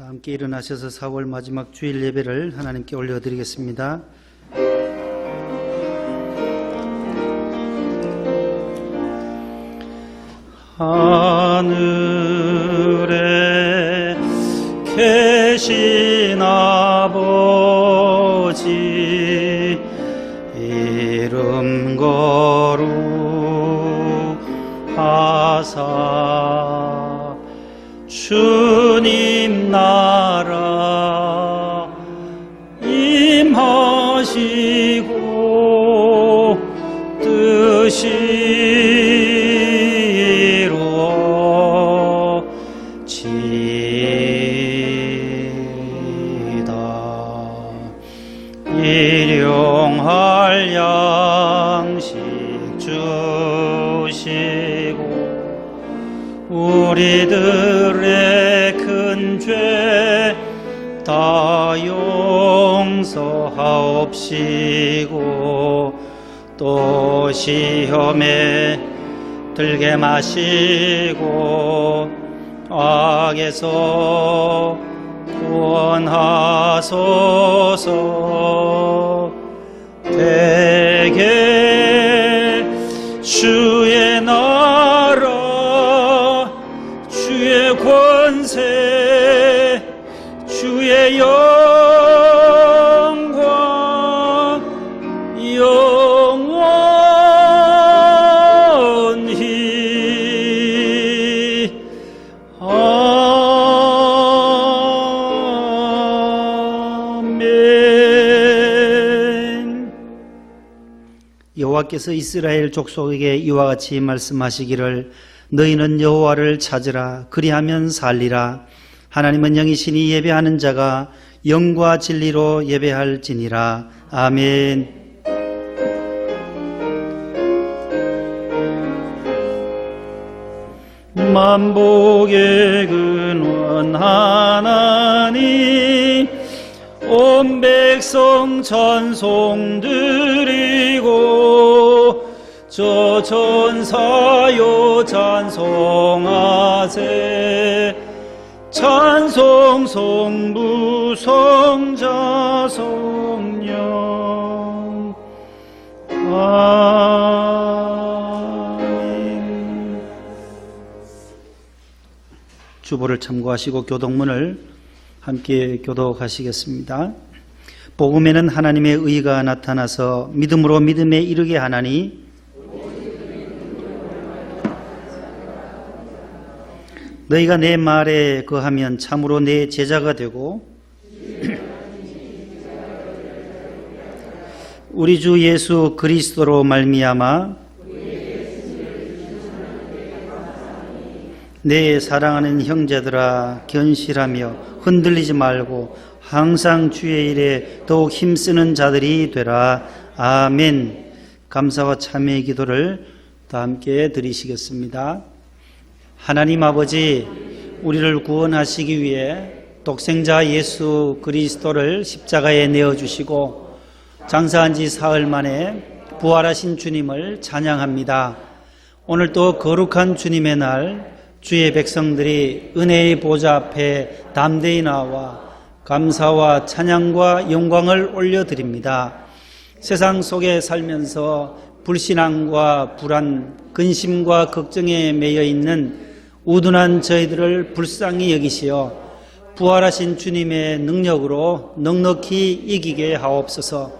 다 함께 일어나셔서 4월 마지막 주일 예배를 하나님께 올려드리겠습니다. 하늘에 계신 아버지 이름 거룩하사 주님 나라 임하시고 뜻이 이루어지이다. 일용할 양식 주시고 우리들의 큰 죄 다 용서하옵시고 또 시험에 들게 마시고 악에서 구원하소서. 대개 주의 나라 주의 권세 주의 영광 영원히 아멘. 여호와께서 이스라엘 족속에게 이와 같이 말씀하시기를 너희는 여호와를 찾으라 그리하면 살리라. 하나님은 영이시니 예배하는 자가 영과 진리로 예배할지니라. 아멘. 만복의 근원 하나님 온 백성 찬송 드리고 저 전사요 찬송하세. 찬송 성부 성자 성령 아멘. 주보를 참고하시고 교독문을 함께 교독하시겠습니다. 복음에는 하나님의 의가 나타나서 믿음으로 믿음에 이르게 하나니 너희가 내 말에 거하면 참으로 내 제자가 되고 우리 주 예수 그리스도로 말미암아 내 사랑하는 형제들아 견실하며 흔들리지 말고 항상 주의 일에 더욱 힘쓰는 자들이 되라. 아멘. 감사와 참회의 기도를 다 함께 드리시겠습니다. 하나님 아버지, 우리를 구원하시기 위해 독생자 예수 그리스도를 십자가에 내어주시고 장사한 지 사흘 만에 부활하신 주님을 찬양합니다. 오늘 또 거룩한 주님의 날 주의 백성들이 은혜의 보좌 앞에 담대히 나와 감사와 찬양과 영광을 올려드립니다. 세상 속에 살면서 불신앙과 불안, 근심과 걱정에 매여 있는 우둔한 저희들을 불쌍히 여기시어 부활하신 주님의 능력으로 넉넉히 이기게 하옵소서.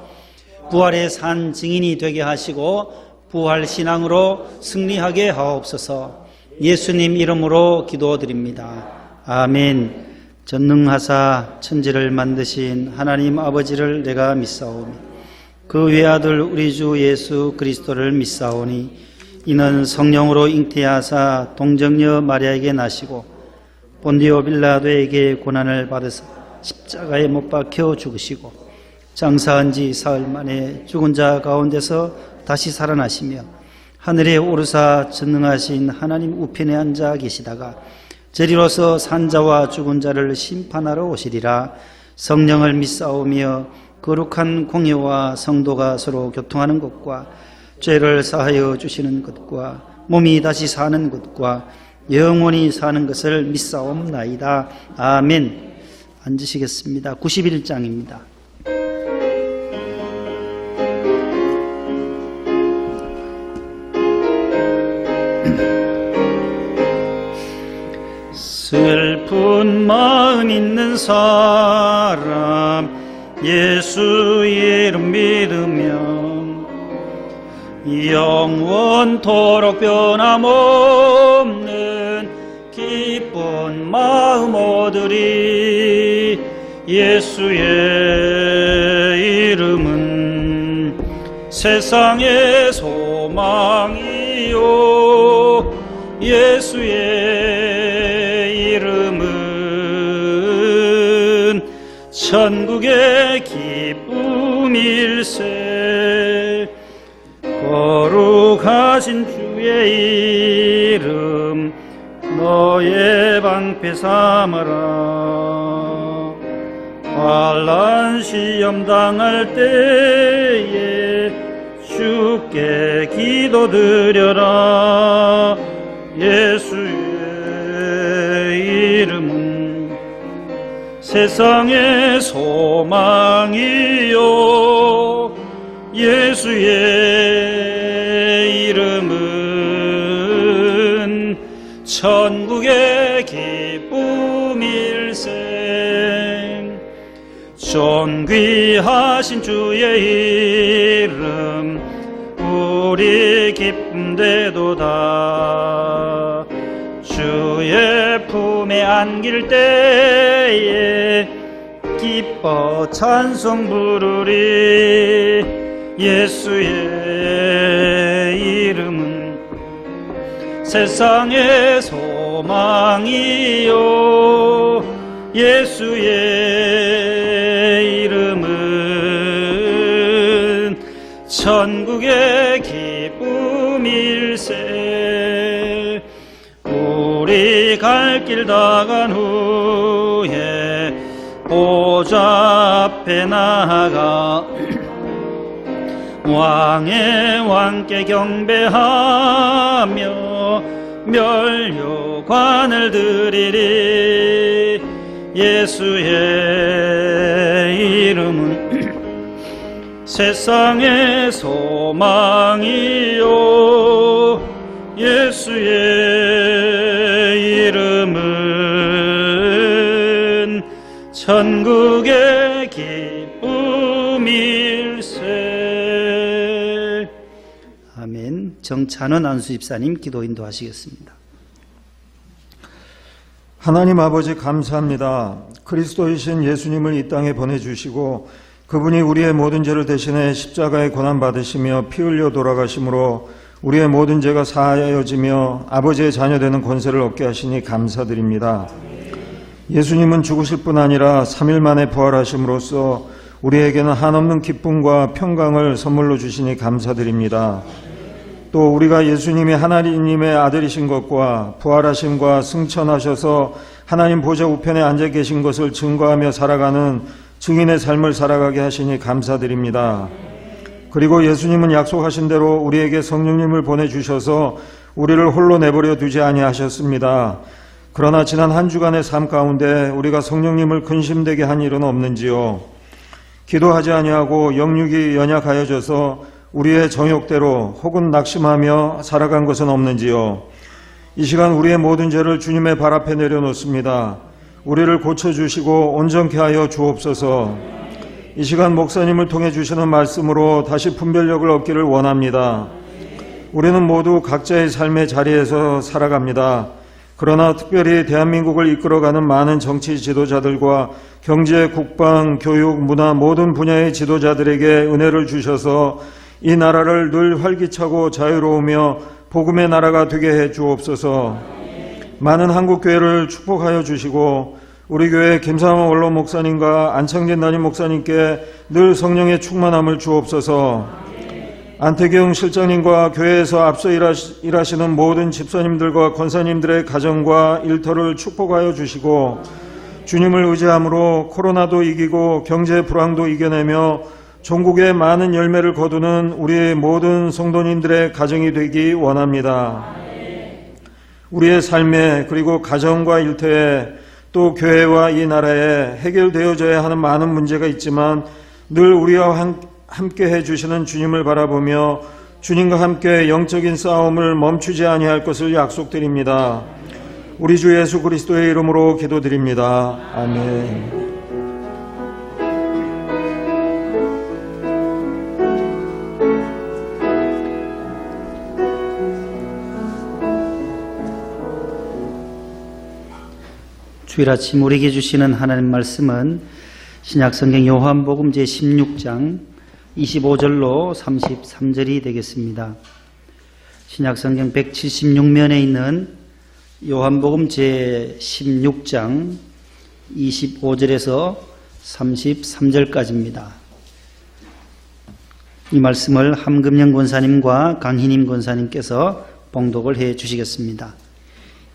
부활의 산 증인이 되게 하시고 부활신앙으로 승리하게 하옵소서. 예수님 이름으로 기도드립니다. 아멘. 전능하사 천지를 만드신 하나님 아버지를 내가 믿사오니 그 외아들 우리 주 예수 그리스도를 믿사오니 이는 성령으로 잉태하사 동정녀 마리아에게 나시고 본디오 빌라도에게 고난을 받으사 십자가에 못 박혀 죽으시고 장사한 지 사흘 만에 죽은 자 가운데서 다시 살아나시며 하늘에 오르사 전능하신 하나님 우편에 앉아 계시다가 저리로서 산자와 죽은 자를 심판하러 오시리라. 성령을 믿사오며 거룩한 공회와 성도가 서로 교통하는 것과 죄를 사하여 주시는 것과 몸이 다시 사는 것과 영원히 사는 것을 믿사옵나이다. 아멘. 앉으시겠습니다. 91장입니다. 슬픈 마음 있는 사람 예수 이름 믿으면 영원토록 변함없는 기쁜 마음 얻으리. 예수의 이름은 세상의 소망이요 예수의 이름은 천국의 기쁨일세. 거룩하신 주의 이름 너의 방패 삼아라. 환난 시험 당할 때에 주께 기도드려라. 예수의 이름은 세상의 소망이요 예수의 이름은 천국의 기쁨일세. 존귀하신 주의 이름 우리 기쁨되도다. 주의 품에 안길 때에 기뻐 찬송 부르리. 예수의 이름은 세상의 소망이요 예수의 이름은 천국의 기쁨일세. 우리 갈 길 다 간 후에 보좌 앞에 나아가 왕의 왕께 경배하며 멸류관을 드리리. 예수의 이름은 세상의 소망이요 예수의 이름은 천국의 기쁨일세. 아멘. 정찬원 안수집사님 기도 인도하시겠습니다. 하나님 아버지 감사합니다. 그리스도이신 예수님을 이 땅에 보내주시고 그분이 우리의 모든 죄를 대신해 십자가에 고난받으시며 피 흘려 돌아가심으로 우리의 모든 죄가 사하여지며 아버지의 자녀되는 권세를 얻게 하시니 감사드립니다. 예수님은 죽으실 뿐 아니라 3일 만에 부활하심으로써 우리에게는 한없는 기쁨과 평강을 선물로 주시니 감사드립니다. 또 우리가 예수님이 하나님의 아들이신 것과 부활하심과 승천하셔서 하나님 보좌 우편에 앉아 계신 것을 증거하며 살아가는 증인의 삶을 살아가게 하시니 감사드립니다. 그리고 예수님은 약속하신 대로 우리에게 성령님을 보내주셔서 우리를 홀로 내버려 두지 아니하셨습니다. 그러나 지난 한 주간의 삶 가운데 우리가 성령님을 근심되게 한 일은 없는지요? 기도하지 아니하고 영육이 연약하여져서 우리의 정욕대로 혹은 낙심하며 살아간 것은 없는지요? 이 시간 우리의 모든 죄를 주님의 발 앞에 내려놓습니다. 우리를 고쳐주시고 온전케 하여 주옵소서. 이 시간 목사님을 통해 주시는 말씀으로 다시 분별력을 얻기를 원합니다. 우리는 모두 각자의 삶의 자리에서 살아갑니다. 그러나 특별히 대한민국을 이끌어가는 많은 정치 지도자들과 경제, 국방, 교육, 문화 모든 분야의 지도자들에게 은혜를 주셔서 이 나라를 늘 활기차고 자유로우며 복음의 나라가 되게 해 주옵소서. 많은 한국교회를 축복하여 주시고 우리 교회 김상원 원로 목사님과 안창진 담임 목사님께 늘 성령의 충만함을 주옵소서. 안태경 실장님과 교회에서 앞서 일하시는 모든 집사님들과 권사님들의 가정과 일터를 축복하여 주시고 주님을 의지함으로 코로나도 이기고 경제 불황도 이겨내며 종국의 많은 열매를 거두는 우리의 모든 성도님들의 가정이 되기 원합니다. 우리의 삶에 그리고 가정과 일터에 또 교회와 이 나라에 해결되어져야 하는 많은 문제가 있지만 늘 우리와 함께 해주시는 주님을 바라보며 주님과 함께 영적인 싸움을 멈추지 아니할 것을 약속드립니다. 우리 주 예수 그리스도의 이름으로 기도드립니다. 아멘. 주일 아침 우리에게 주시는 하나님 말씀은 신약성경 요한복음 제16장 25절로 33절이 되겠습니다. 신약성경 176면에 있는 요한복음 제16장 25절에서 33절까지입니다. 이 말씀을 함금영 권사님과 강희님 권사님께서 봉독을 해 주시겠습니다.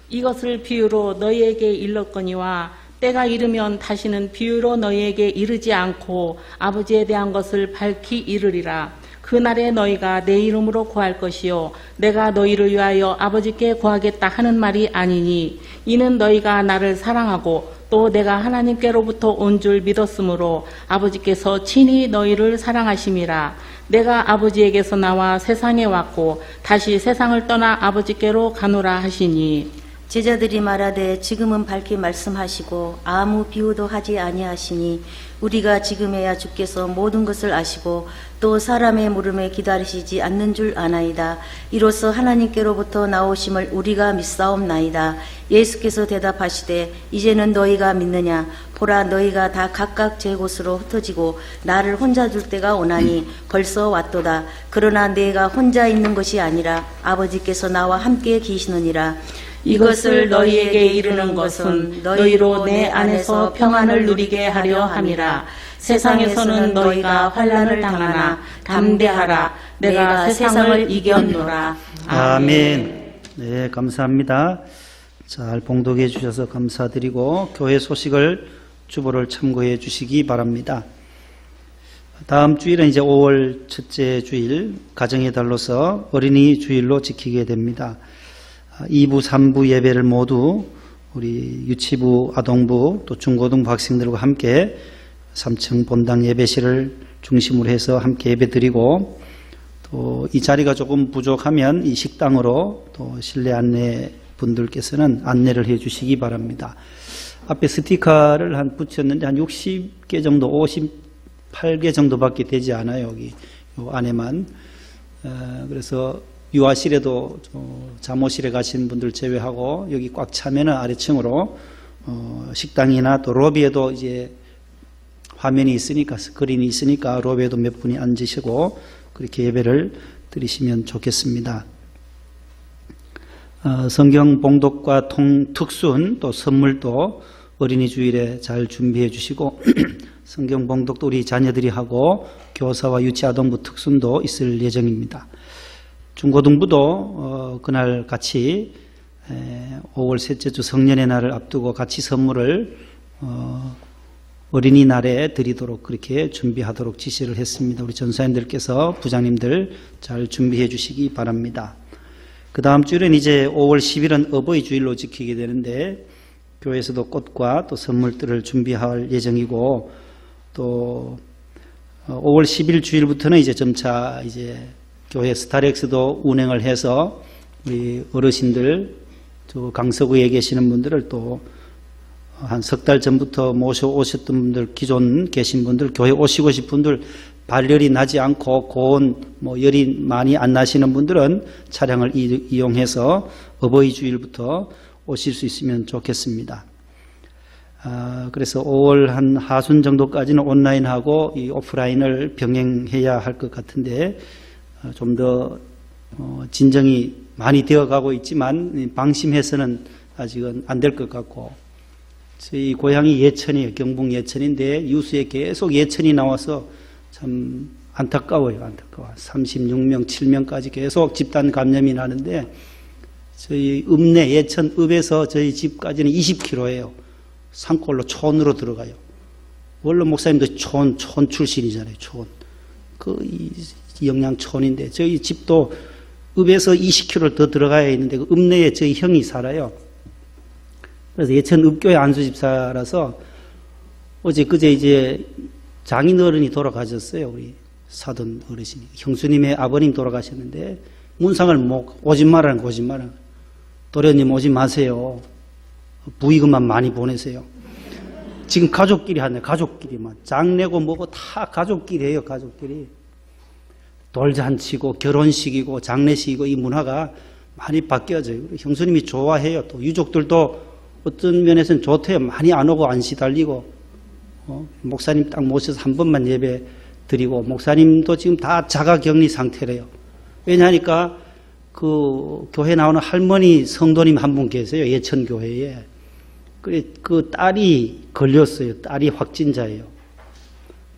이것을 비유로 너희에게 일렀거니와 때가 이르면 다시는 비유로 너희에게 이르지 않고 아버지에 대한 것을 밝히 이르리라. 그날에 너희가 내 이름으로 구할 것이요 내가 너희를 위하여 아버지께 구하겠다 하는 말이 아니니 이는 너희가 나를 사랑하고 또 내가 하나님께로부터 온 줄 믿었으므로 아버지께서 친히 너희를 사랑하심이라. 내가 아버지에게서 나와 세상에 왔고 다시 세상을 떠나 아버지께로 가노라 하시니 제자들이 말하되 지금은 밝히 말씀하시고 아무 비유도 하지 아니하시니 우리가 지금에야 주께서 모든 것을 아시고 또 사람의 물음에 기다리시지 않는 줄 아나이다. 이로써 하나님께로부터 나오심을 우리가 믿사옵나이다. 예수께서 대답하시되 이제는 너희가 믿느냐? 보라 너희가 다 각각 제 곳으로 흩어지고 나를 혼자 둘 때가 오나니 벌써 왔도다. 그러나 내가 혼자 있는 것이 아니라 아버지께서 나와 함께 계시느니라. 이것을 너희에게 이르는 것은 너희로 내 안에서 평안을 누리게 하려 함이라. 세상에서는 너희가 환난을 당하나 담대하라. 내가 세상을 이겼노라. 아멘. 네, 감사합니다. 잘 봉독해 주셔서 감사드리고 교회 소식을 주보를 참고해 주시기 바랍니다. 다음 주일은 이제 5월 첫째 주일 가정의 달로서 어린이 주일로 지키게 됩니다. 2부, 3부 예배를 모두 우리 유치부, 아동부, 또 중고등부 학생들과 함께 3층 본당 예배실을 중심으로 해서 함께 예배 드리고 또 이 자리가 조금 부족하면 이 식당으로 또 실내 안내 분들께서는 안내를 해 주시기 바랍니다. 앞에 스티커를 붙였는데 한 60개 정도, 58개 정도밖에 되지 않아요. 여기 요 안에만. 그래서 유아실에도 잠옷실에 가시는 분들 제외하고 여기 꽉 차면은 아래층으로 식당이나 또 로비에도 이제 화면이 있으니까 스크린이 있으니까 로비에도 몇 분이 앉으시고 그렇게 예배를 드리시면 좋겠습니다. 성경 봉독과 특순 또 선물도 어린이 주일에 잘 준비해 주시고 성경 봉독도 우리 자녀들이 하고 교사와 유치아동부 특순도 있을 예정입니다. 중고등부도 그날 같이 5월 셋째 주 성년의 날을 앞두고 같이 선물을 어린이날에 드리도록 그렇게 준비하도록 지시를 했습니다. 우리 전사님들께서 부장님들 잘 준비해 주시기 바랍니다. 그 다음 주일은 이제 5월 10일은 어버이 주일로 지키게 되는데 교회에서도 꽃과 또 선물들을 준비할 예정이고 또 5월 10일 주일부터는 이제 점차 이제 교회 스타렉스도 운행을 해서 우리 어르신들, 저 강서구에 계시는 분들을 또 한 석 달 전부터 모셔오셨던 분들, 기존 계신 분들, 교회 오시고 싶은 분들, 발열이 나지 않고 고온, 열이 많이 안 나시는 분들은 차량을 이용해서 어버이 주일부터 오실 수 있으면 좋겠습니다. 그래서 5월 한 하순 정도까지는 온라인하고 이 오프라인을 병행해야 할 것 같은데 좀 더 진정이 많이 되어가고 있지만 방심해서는 아직은 안 될 것 같고 저희 고향이 예천이에요. 경북 예천인데 뉴스에 계속 예천이 나와서 참 안타까워요. 안타까워. 36명, 7명까지 계속 집단 감염이 나는데 저희 읍내 예천 읍에서 저희 집까지는 20km예요. 산골로 촌으로 들어가요. 원래 목사님도 촌 출신이잖아요. 촌. 영양촌인데 저희 집도 읍에서 20km 더 들어가야 있는데 그 읍내에 저희 형이 살아요. 그래서 예천 읍교회 안수집사라서 어제 그제 이제 장인 어른이 돌아가셨어요. 우리 사돈 어르신이. 형수님의 아버님 돌아가셨는데 문상을 오지 말라는 거짓말은 도련님 오지 마세요. 부의금만 많이 보내세요. 지금 가족끼리 하네. 가족끼리만. 장내고 뭐고 다 가족끼리 해요. 가족끼리. 돌잔치고 결혼식이고 장례식이고 이 문화가 많이 바뀌어져요. 형수님이 좋아해요. 또 유족들도 어떤 면에서는 좋대요. 많이 안 오고 안 시달리고 목사님 딱 모셔서 한 번만 예배 드리고 목사님도 지금 다 자가격리 상태래요. 왜냐하니까 그 교회 나오는 할머니 성도님 한 분 계세요. 예천교회에. 그래 그 딸이 걸렸어요. 딸이 확진자예요.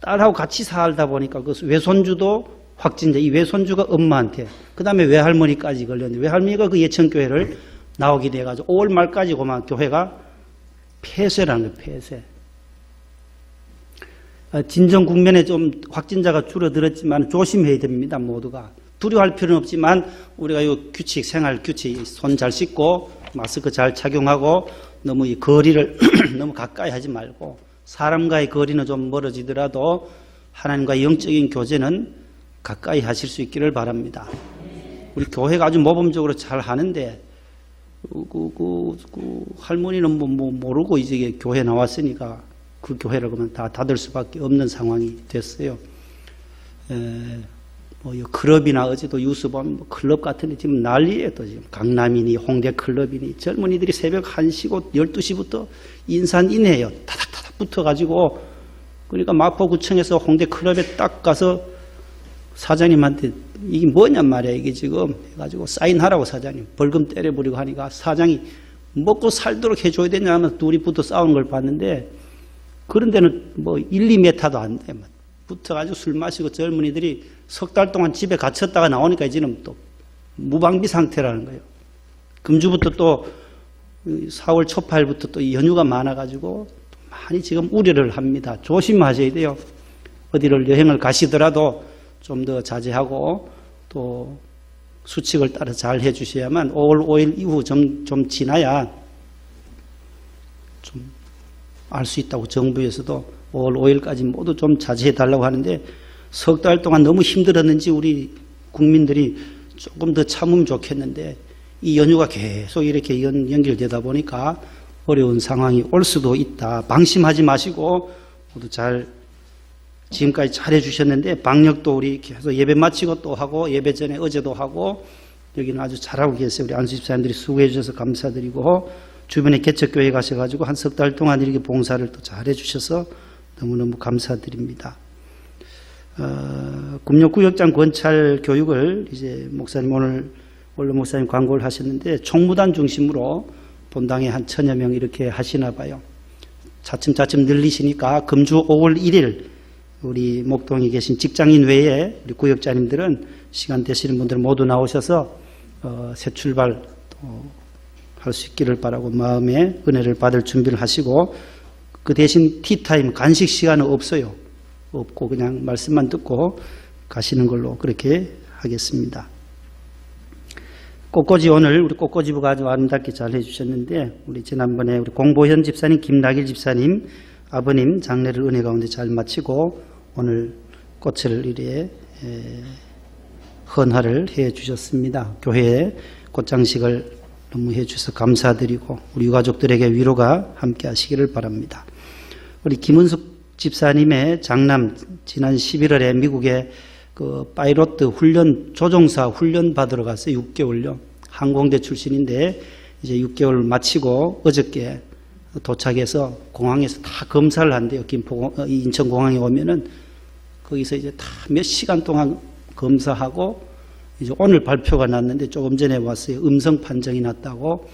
딸하고 같이 살다 보니까 그 외손주도 확진자, 이 외손주가 엄마한테, 그 다음에 외할머니까지 걸렸는데, 외할머니가 그 예천교회를 나오게 돼가지고 5월 말까지 그만 교회가 폐쇄라는 거예요, 폐쇄. 진정 국면에 좀 확진자가 줄어들었지만 조심해야 됩니다, 모두가. 두려워할 필요는 없지만 우리가 이 규칙, 생활 규칙, 손 잘 씻고 마스크 잘 착용하고 너무 이 거리를 너무 가까이 하지 말고 사람과의 거리는 좀 멀어지더라도 하나님과의 영적인 교제는 가까이 하실 수 있기를 바랍니다. 우리 교회가 아주 모범적으로 잘 하는데 할머니는 뭐 모르고 이제 교회 나왔으니까 그 교회를 그러면 다 닫을 수밖에 없는 상황이 됐어요. 뭐 클럽이나 어제도 뉴스 보면 클럽 같은데 지금 난리예요. 또 지금 강남이니 홍대 클럽이니 젊은이들이 새벽 1시고 12시부터 인산인해요. 타닥타닥 붙어가지고 그러니까 마포구청에서 홍대 클럽에 딱 가서 사장님한테 이게 뭐냔 말이야 이게 지금 해가지고 사인하라고 사장님 벌금 때려버리고 하니까 사장이 먹고 살도록 해줘야 되냐 하면 둘이 붙어 싸우는 걸 봤는데 그런 데는 뭐 1, 2m도 안 돼. 붙어가지고 술 마시고 젊은이들이 석 달 동안 집에 갇혔다가 나오니까 이제는 또 무방비 상태라는 거예요. 금주부터 또 4월 초파일부터 또 연휴가 많아가지고 많이 지금 우려를 합니다. 조심하셔야 돼요. 어디를 여행을 가시더라도 좀 더 자제하고 또 수칙을 따라 잘 해주셔야만 5월 5일 이후 좀 지나야 좀 알 수 있다고 정부에서도 5월 5일까지 모두 좀 자제해달라고 하는데 석 달 동안 너무 힘들었는지 우리 국민들이 조금 더 참으면 좋겠는데 이 연휴가 계속 이렇게 연결되다 보니까 어려운 상황이 올 수도 있다. 방심하지 마시고 모두 잘 지금까지 잘해 주셨는데 방역도 우리 계속 예배 마치고 또 하고 예배 전에 어제도 하고 여기는 아주 잘하고 계세요. 우리 안수 집사님들이 수고해 주셔서 감사드리고 주변에 개척교회 가셔가지고 한 석 달 동안 이렇게 봉사를 또 잘해 주셔서 너무너무 감사드립니다. 금욕구역장 권찰 교육을 이제 목사님 오늘 원로 목사님 광고를 하셨는데 총무단 중심으로 본당에 한 1000여 명 이렇게 하시나 봐요. 차츰차츰 늘리시니까 금주 5월 1일 우리 목동에 계신 직장인 외에 우리 구역자님들은 시간 되시는 분들 모두 나오셔서 새 출발 할 수 있기를 바라고 마음에 은혜를 받을 준비를 하시고 그 대신 티타임 간식 시간은 없어요. 없고 그냥 말씀만 듣고 가시는 걸로 그렇게 하겠습니다. 꽃꽂이 오늘 우리 꽃꽂이부가 아주 아름답게 잘 해주셨는데 우리 지난번에 우리 공보현 집사님, 김낙일 집사님 아버님 장례를 은혜 가운데 잘 마치고 오늘 꽃을 이래 헌화를 해 주셨습니다. 교회에 꽃장식을 너무 해 주셔서 감사드리고 우리 유가족들에게 위로가 함께 하시기를 바랍니다. 우리 김은숙 집사님의 장남 지난 11월에 미국에 그 파이로트 훈련 조종사 훈련 받으러 갔어요. 6개월요. 항공대 출신인데 이제 6개월 마치고 어저께 도착해서 공항에서 다 검사를 한대요. 인천공항에 오면은 거기서 이제 다 몇 시간 동안 검사하고 이제 오늘 발표가 났는데 조금 전에 왔어요. 음성 판정이 났다고.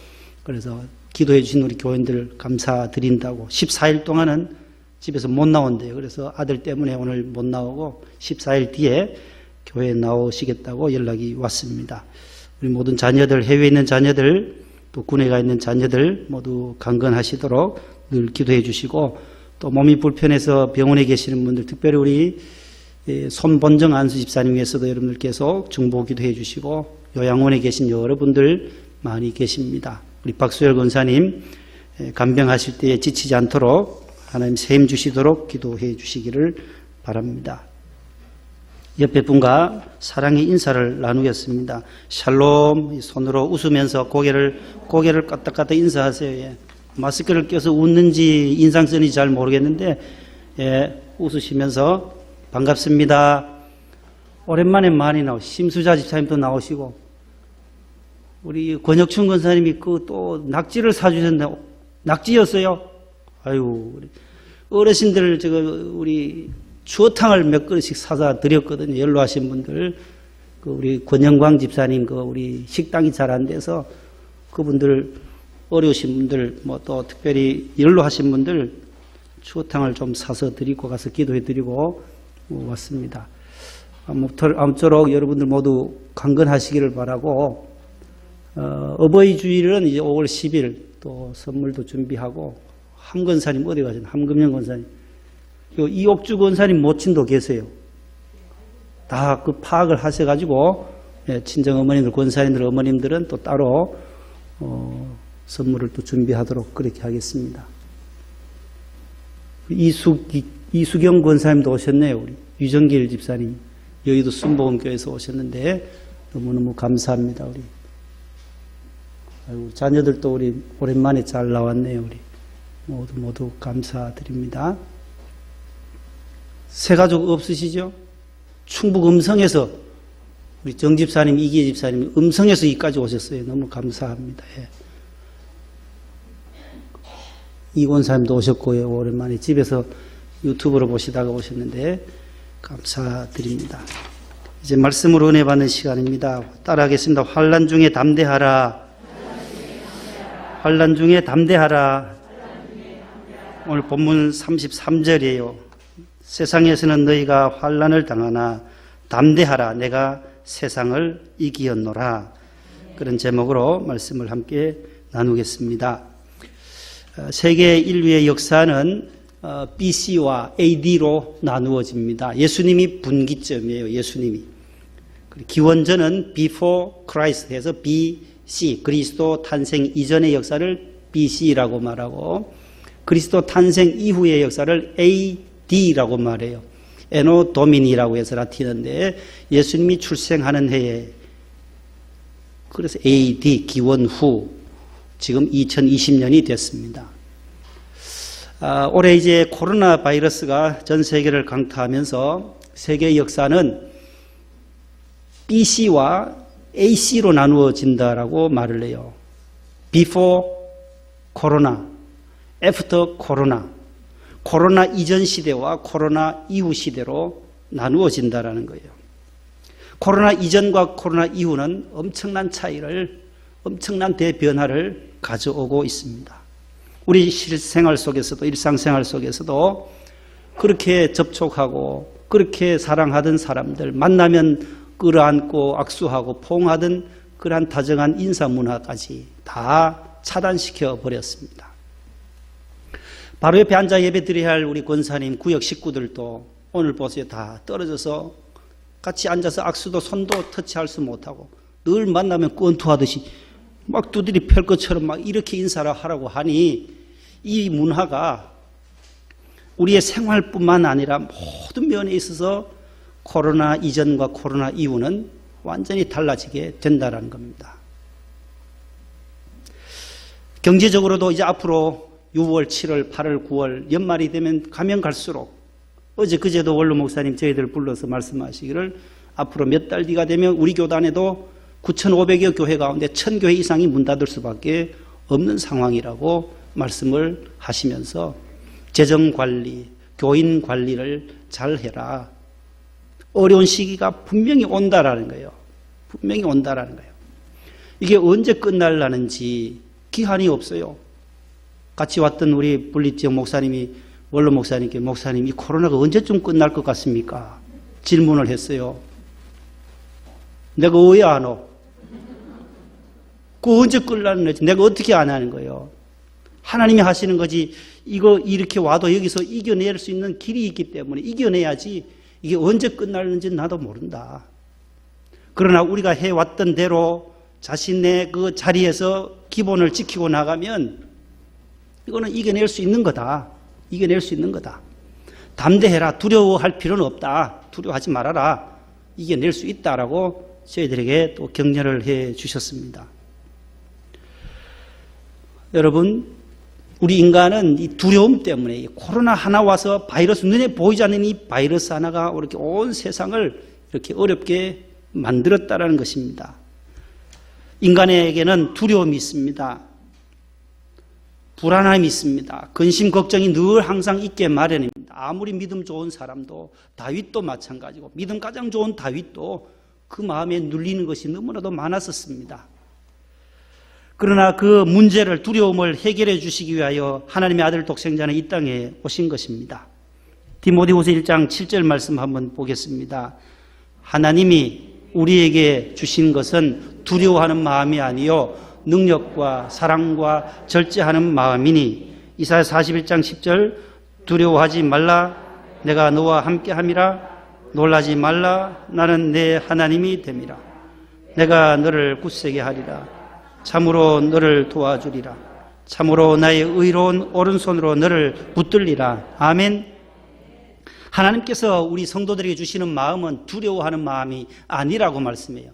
그래서 기도해 주신 우리 교인들 감사드린다고. 14일 동안은 집에서 못 나온대요. 그래서 아들 때문에 오늘 못 나오고 14일 뒤에 교회에 나오시겠다고 연락이 왔습니다. 우리 모든 자녀들, 해외에 있는 자녀들, 또 군에 가 있는 자녀들 모두 강건하시도록 늘 기도해 주시고 또 몸이 불편해서 병원에 계시는 분들, 특별히 우리 손본정 안수 집사님 위해서도 여러분들 계속 중보 기도해 주시고 요양원에 계신 여러분들 많이 계십니다. 우리 박수열 권사님 간병하실 때에 지치지 않도록 하나님 세임 주시도록 기도해 주시기를 바랍니다. 옆에 분과 사랑의 인사를 나누겠습니다. 샬롬. 손으로 웃으면서 고개를 까딱까딱 인사하세요. 예. 마스크를 껴서 웃는지 인상 쓰는지 잘 모르겠는데, 예, 웃으시면서 반갑습니다. 오랜만에 많이 심수자 집사님도 나오시고, 우리 권혁춘 권사님이 또 낙지를 사주셨는데, 낙지였어요? 아유, 어르신들, 우리 추어탕을 몇 그릇씩 사다 드렸거든요. 연로하신 분들. 우리 권영광 집사님, 우리 식당이 잘 안 돼서 그분들, 어려우신 분들, 또 특별히 연로하신 분들 추어탕을 좀 사서 드리고 가서 기도해 드리고 왔습니다. 아무쪼록 여러분들 모두 강건하시기를 바라고, 어버이 주일은 이제 5월 10일 또 선물도 준비하고, 함 권사님 어디 가셨나? 함금영 권사님. 이옥주 권사님 모친도 계세요. 다 파악을 하셔가지고, 친정 어머님들, 권사님들, 어머님들은 또 따로, 선물을 또 준비하도록 그렇게 하겠습니다. 이수경 권사님도 오셨네요. 우리 유정길 집사님. 여의도 순복음교회에서 오셨는데, 너무너무 감사합니다. 우리. 아이고, 자녀들도 우리 오랜만에 잘 나왔네요. 우리. 모두 감사드립니다. 새가족 없으시죠? 충북 음성에서 우리 정 집사님, 이기혜 집사님 음성에서 여기까지 오셨어요. 너무 감사합니다. 예. 이 권사님도 오셨고요. 오랜만에 집에서 유튜브로 보시다가 오셨는데 감사드립니다. 이제 말씀으로 은혜 받는 시간입니다. 따라하겠습니다. 환난 중에 담대하라. 환난 중에 담대하라. 오늘 본문 33절이에요. 세상에서는 너희가 환난을 당하나 담대하라. 내가 세상을 이기었노라. 그런 제목으로 말씀을 함께 나누겠습니다. 세계 인류의 역사는 BC와 AD로 나누어집니다. 예수님이 분기점이에요. 예수님이. 기원전은 Before Christ 해서 BC, 그리스도 탄생 이전의 역사를 BC라고 말하고, 그리스도 탄생 이후의 역사를 AD라고 말해요. 에노 도미니라고 해서 라틴어인데, 예수님이 출생하는 해에, 그래서 AD, 기원 후, 지금 2020년이 됐습니다. 올해 이제 코로나 바이러스가 전 세계를 강타하면서 세계의 역사는 BC와 AC로 나누어진다라고 말을 해요. Before 코로나, After 코로나, 코로나 이전 시대와 코로나 이후 시대로 나누어진다라는 거예요. 코로나 이전과 코로나 이후는 엄청난 차이를, 엄청난 대변화를 가져오고 있습니다. 우리 실생활 속에서도, 일상생활 속에서도 그렇게 접촉하고 그렇게 사랑하던 사람들, 만나면 끌어안고 악수하고 포옹하던 그러한 다정한 인사 문화까지 다 차단시켜 버렸습니다. 바로 옆에 앉아 예배드려야 할 우리 권사님, 구역 식구들도 오늘 보세요. 다 떨어져서 같이 앉아서 악수도 손도 터치할 수 못하고 늘 만나면 권투하듯이 막 두드리 펼 것처럼 막 이렇게 인사를 하라고 하니, 이 문화가 우리의 생활뿐만 아니라 모든 면에 있어서 코로나 이전과 코로나 이후는 완전히 달라지게 된다는 겁니다. 경제적으로도 이제 앞으로 6월, 7월, 8월, 9월 연말이 되면 가면 갈수록, 어제 그제도 원로 목사님 저희들 불러서 말씀하시기를 앞으로 몇 달 뒤가 되면 우리 교단에도 9,500여 교회 가운데 1,000교회 이상이 문 닫을 수밖에 없는 상황이라고 말씀을 하시면서 재정관리, 교인 관리를 잘 해라. 어려운 시기가 분명히 온다라는 거예요. 분명히 온다라는 거예요. 이게 언제 끝날라는지 기한이 없어요. 같이 왔던 우리 분리지역 목사님이 원로 목사님께, 목사님 이 코로나가 언제쯤 끝날 것 같습니까? 질문을 했어요. 내가 왜 안 오? 그 언제 끝나는 거지? 내가 어떻게 안 하는 거예요? 하나님이 하시는 거지. 이거 이렇게 와도 여기서 이겨낼 수 있는 길이 있기 때문에 이겨내야지. 이게 언제 끝날는지 나도 모른다. 그러나 우리가 해왔던 대로 자신의 그 자리에서 기본을 지키고 나가면 이거는 이겨낼 수 있는 거다. 이겨낼 수 있는 거다. 담대해라. 두려워할 필요는 없다. 두려워하지 말아라. 이겨낼 수 있다라고 저희들에게 또 격려를 해 주셨습니다. 여러분, 우리 인간은 이 두려움 때문에 이 코로나 하나 와서 바이러스, 눈에 보이지 않는 이 바이러스 하나가 이렇게 온 세상을 이렇게 어렵게 만들었다라는 것입니다. 인간에게는 두려움이 있습니다. 불안함이 있습니다. 근심, 걱정이 늘 항상 있게 마련입니다. 아무리 믿음 좋은 사람도, 다윗도 마찬가지고, 믿음 가장 좋은 다윗도 그 마음에 눌리는 것이 너무나도 많았었습니다. 그러나 그 문제를, 두려움을 해결해 주시기 위하여 하나님의 아들 독생자는 이 땅에 오신 것입니다. 디모데후서 1장 7절 말씀 한번 보겠습니다. 하나님이 우리에게 주신 것은 두려워하는 마음이 아니요 능력과 사랑과 절제하는 마음이니, 이사야 41장 10절, 두려워하지 말라, 내가 너와 함께함이라, 놀라지 말라, 나는 내 하나님이 됨이라, 내가 너를 굳세게 하리라, 참으로 너를 도와주리라, 참으로 나의 의로운 오른손으로 너를 붙들리라. 아멘. 하나님께서 우리 성도들에게 주시는 마음은 두려워하는 마음이 아니라고 말씀해요.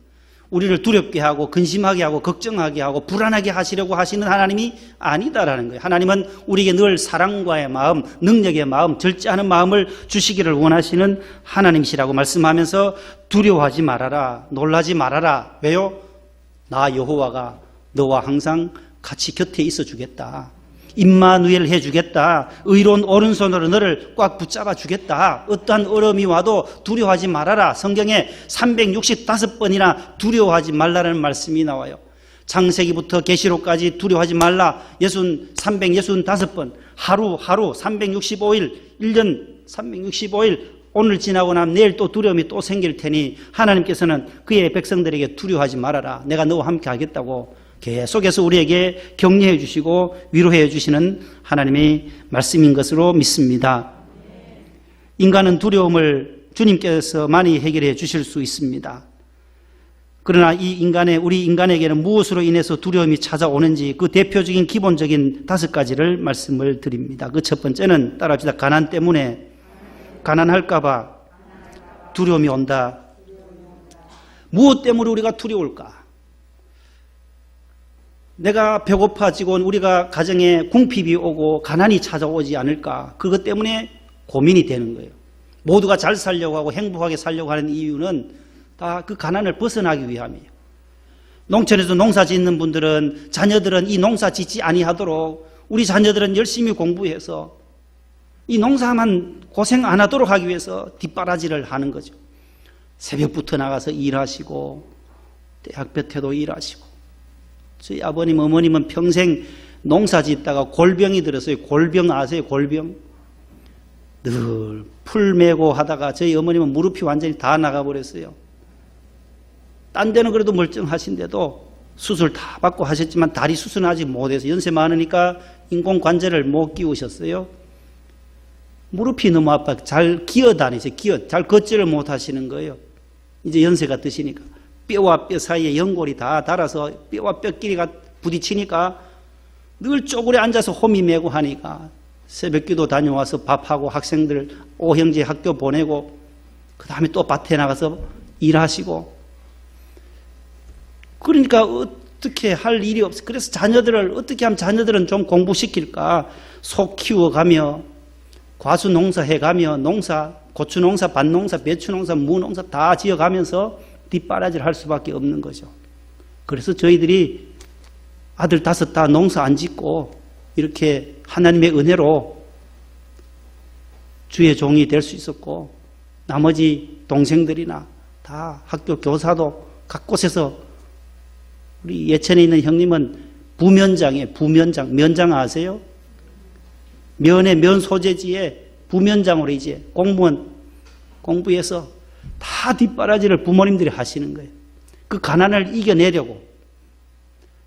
우리를 두렵게 하고 근심하게 하고 걱정하게 하고 불안하게 하시려고 하시는 하나님이 아니다라는 거예요. 하나님은 우리에게 늘 사랑과의 마음, 능력의 마음, 절제하는 마음을 주시기를 원하시는 하나님이시라고 말씀하면서 두려워하지 말아라, 놀라지 말아라. 왜요? 나 여호와가 너와 항상 같이 곁에 있어 주겠다. 임마누엘 해주겠다. 의로운 오른손으로 너를 꽉 붙잡아 주겠다. 어떠한 어려움이 와도 두려워하지 말아라. 성경에 365번이나 두려워하지 말라는 말씀이 나와요. 창세기부터 계시록까지 두려워하지 말라 365번, 하루 365일, 1년 365일, 오늘 지나고 나면 내일 또 두려움이 또 생길 테니 하나님께서는 그의 백성들에게 두려워하지 말아라. 내가 너와 함께 하겠다고 계속해서 우리에게 격려해 주시고 위로해 주시는 하나님의 말씀인 것으로 믿습니다. 인간은 두려움을 주님께서 많이 해결해 주실 수 있습니다. 그러나 우리 인간에게는 무엇으로 인해서 두려움이 찾아오는지 그 대표적인 기본적인 5가지를 말씀을 드립니다. 그 첫 번째는 따라합시다. 가난 때문에, 가난할까봐 두려움이 온다. 무엇 때문에 우리가 두려울까? 내가 배고파지고 우리가 가정에 궁핍이 오고 가난이 찾아오지 않을까? 그것 때문에 고민이 되는 거예요. 모두가 잘 살려고 하고 행복하게 살려고 하는 이유는 다 그 가난을 벗어나기 위함이에요. 농촌에서 농사 짓는 분들은 자녀들은 이 농사 짓지 아니하도록, 우리 자녀들은 열심히 공부해서 이 농사만 고생 안 하도록 하기 위해서 뒷바라지를 하는 거죠. 새벽부터 나가서 일하시고 대학볕 때도 일하시고. 저희 아버님, 어머님은 평생 농사 짓다가 골병이 들었어요. 골병 아세요? 골병? 늘 풀 메고 하다가 저희 어머님은 무릎이 완전히 다 나가버렸어요. 딴 데는 그래도 멀쩡하신데도 수술 다 받고 하셨지만 다리 수술은 아직 못해서 연세 많으니까 인공관절을 못 끼우셨어요. 무릎이 너무 아파 잘 기어다니세요. 잘 걷지를 못하시는 거예요. 이제 연세가 드시니까. 뼈와 뼈 사이에 연골이 다 닳아서 뼈와 뼈끼리가 부딪히니까 늘 쪼그려 앉아서 호미 메고 하니까 새벽기도 다녀와서 밥하고 학생들 오형제 학교 보내고 그 다음에 또 밭에 나가서 일하시고, 그러니까 어떻게 할 일이 없어요. 그래서 자녀들을 어떻게 하면 자녀들은 좀 공부시킬까? 소 키워가며 과수 농사 해가며 고추 농사, 밭농사, 배추 농사, 무 농사 다 지어가면서 뒷바라지를 할 수밖에 없는 거죠. 그래서 저희들이 아들 5 다 농사 안 짓고 이렇게 하나님의 은혜로 주의 종이 될 수 있었고, 나머지 동생들이나 다 학교 교사도 각 곳에서, 우리 예천에 있는 형님은 부면장이에요. 부면장. 면장 아세요? 면의 면 소재지에 부면장으로 이제 공부해서 다 뒷바라지를 부모님들이 하시는 거예요. 그 가난을 이겨내려고,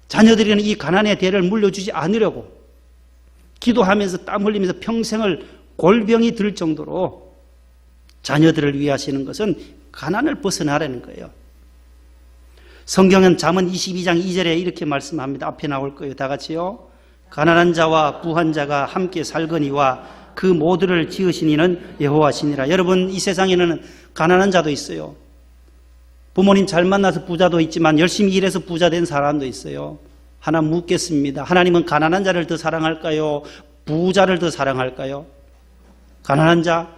자녀들에게는 이 가난의 대를 물려주지 않으려고 기도하면서 땀 흘리면서 평생을 골병이 들 정도로 자녀들을 위하시는 것은 가난을 벗어나라는 거예요. 성경은 잠언 22장 2절에 이렇게 말씀합니다. 앞에 나올 거예요. 다 같이요. 가난한 자와 부한 자가 함께 살거니와 그 모두를 지으신 이는 여호와시니라. 여러분, 이 세상에는 가난한 자도 있어요. 부모님 잘 만나서 부자도 있지만 열심히 일해서 부자 된 사람도 있어요. 하나 묻겠습니다. 하나님은 가난한 자를 더 사랑할까요? 부자를 더 사랑할까요? 가난한 자?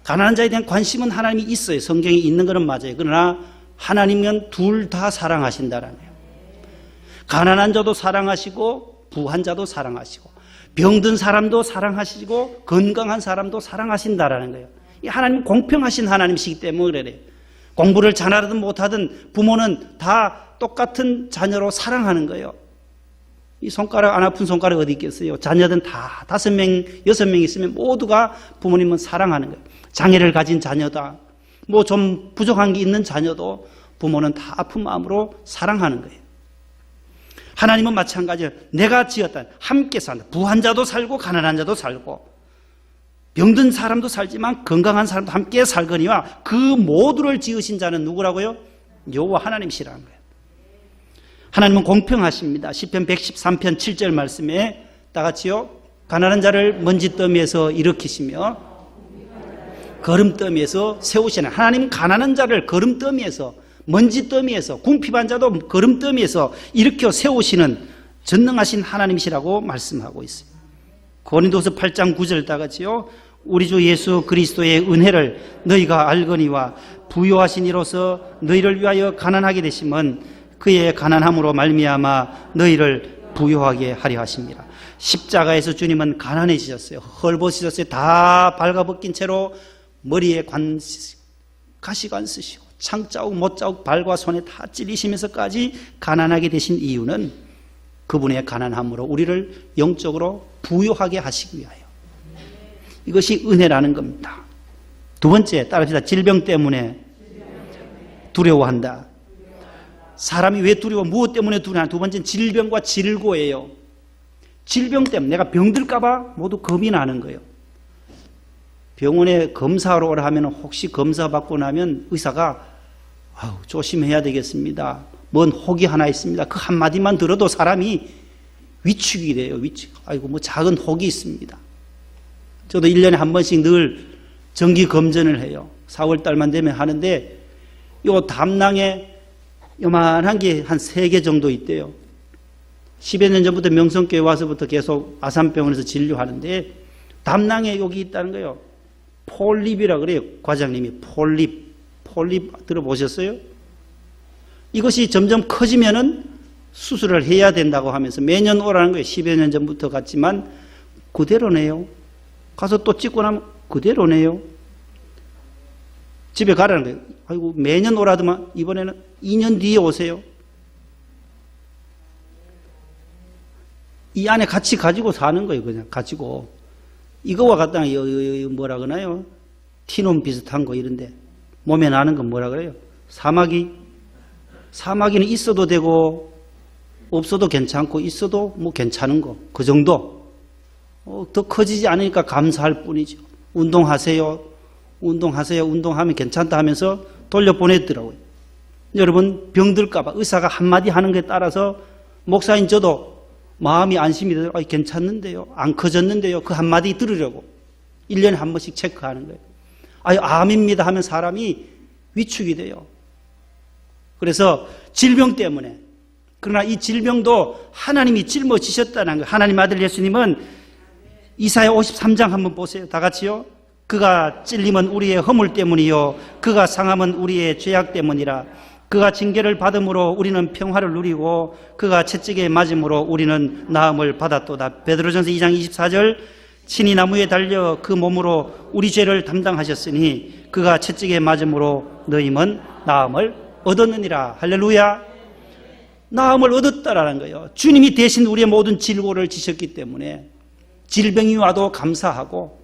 가난한 자에 대한 관심은 하나님이 있어요. 성경에 있는 것은 맞아요. 그러나 하나님은 둘 다 사랑하신다라는 거예요. 가난한 자도 사랑하시고 부한 자도 사랑하시고 병든 사람도 사랑하시고 건강한 사람도 사랑하신다라는 거예요. 이 하나님 공평하신 하나님이시기 때문에 그래요. 공부를 잘하든 못하든 부모는 다 똑같은 자녀로 사랑하는 거예요. 이 손가락 안 아픈 손가락 어디 있겠어요? 자녀들은 다 5명, 6명 있으면 모두가 부모님은 사랑하는 거예요. 장애를 가진 자녀다, 뭐 좀 부족한 게 있는 자녀도 부모는 다 아픈 마음으로 사랑하는 거예요. 하나님은 마찬가지예요. 내가 지었다, 함께 산다. 부한 자도 살고 가난한 자도 살고 병든 사람도 살지만 건강한 사람도 함께 살거니와 그 모두를 지으신 자는 누구라고요? 여호와 하나님이시라는 거예요. 하나님은 공평하십니다. 시편 113편 7절 말씀에 다 같이요. 가난한 자를 먼지더미에서 일으키시며 거름더미에서 세우시는, 하나님은 가난한 자를 거름더미에서, 먼지더미에서, 궁핍한 자도 거름더미에서 일으켜 세우시는 전능하신 하나님이시라고 말씀하고 있어요. 고린도서 8장 9절 다 같이요. 우리 주 예수 그리스도의 은혜를 너희가 알거니와 부요하신 이로서 너희를 위하여 가난하게 되심은 그의 가난함으로 말미암아 너희를 부요하게 하려 하십니다. 십자가에서 주님은 가난해지셨어요. 헐벗으셨어요. 다 발가벗긴 채로 머리에 가시관 쓰시고 창자국 못자국 발과 손에 다 찔리시면서까지 가난하게 되신 이유는 그분의 가난함으로 우리를 영적으로 부요하게 하시기 위하여. 이것이 은혜라는 겁니다. 두 번째, 따라합시다. 질병 때문에 두려워한다. 사람이 왜 두려워? 무엇 때문에 두려워? 두 번째는 질병과 질고예요. 질병 때문에 내가 병들까봐 모두 겁이 나는 거예요. 병원에 검사하러 오라 하면 혹시 검사 받고 나면 의사가 조심해야 되겠습니다. 뭔 혹이 하나 있습니다. 그 한마디만 들어도 사람이 위축이 돼요. 아이고, 뭐 작은 혹이 있습니다. 저도 1년에 한 번씩 늘 정기 검진을 해요. 4월 달만 되면 하는데 요 담낭에 요만한 게 한 3개 정도 있대요. 10여 년 전부터 명성교회 와서부터 계속 아산병원에서 진료하는데 담낭에 여기 있다는 거예요. 폴립이라 그래요. 과장님이 폴립 들어보셨어요? 이것이 점점 커지면은 수술을 해야 된다고 하면서 매년 오라는 거예요. 10여 년 전부터 갔지만 그대로네요. 가서 또 찍고 나면 그대로네요. 집에 가라는 거예요. 아이고, 매년 오라더만 이번에는 2년 뒤에 오세요. 이 안에 같이 가지고 사는 거예요. 그냥 가지고. 이거와 같다. 뭐라 그러나요? 티놈 비슷한 거 이런데 몸에 나는 건 뭐라 그래요? 사마귀는 있어도 되고 없어도 괜찮고 있어도 뭐 괜찮은 거, 그 정도. 더 커지지 않으니까 감사할 뿐이죠. 운동하세요. 운동하면 괜찮다 하면서 돌려보냈더라고요. 여러분, 병들까봐 의사가 한마디 하는 것에 따라서 목사인 저도 마음이 안심이 돼요. 괜찮는데요. 안 커졌는데요. 그 한마디 들으려고 1년에 한 번씩 체크하는 거예요. 암입니다 하면 사람이 위축이 돼요. 그래서 질병 때문에. 그러나 이 질병도 하나님이 짊어지셨다는 거예요. 하나님 아들 예수님은 이사야 53장 한번 보세요. 다 같이요. 그가 찔림은 우리의 허물 때문이요 그가 상함은 우리의 죄악 때문이라. 그가 징계를 받음으로 우리는 평화를 누리고 그가 채찍에 맞음으로 우리는 나음을 받았도다. 베드로전서 2장 24절. 친히 나무에 달려 그 몸으로 우리 죄를 담당하셨으니 그가 채찍에 맞음으로 너희는 나음을 얻었느니라. 할렐루야. 나음을 얻었다라는 거예요. 주님이 대신 우리의 모든 질고를 지셨기 때문에 질병이 와도 감사하고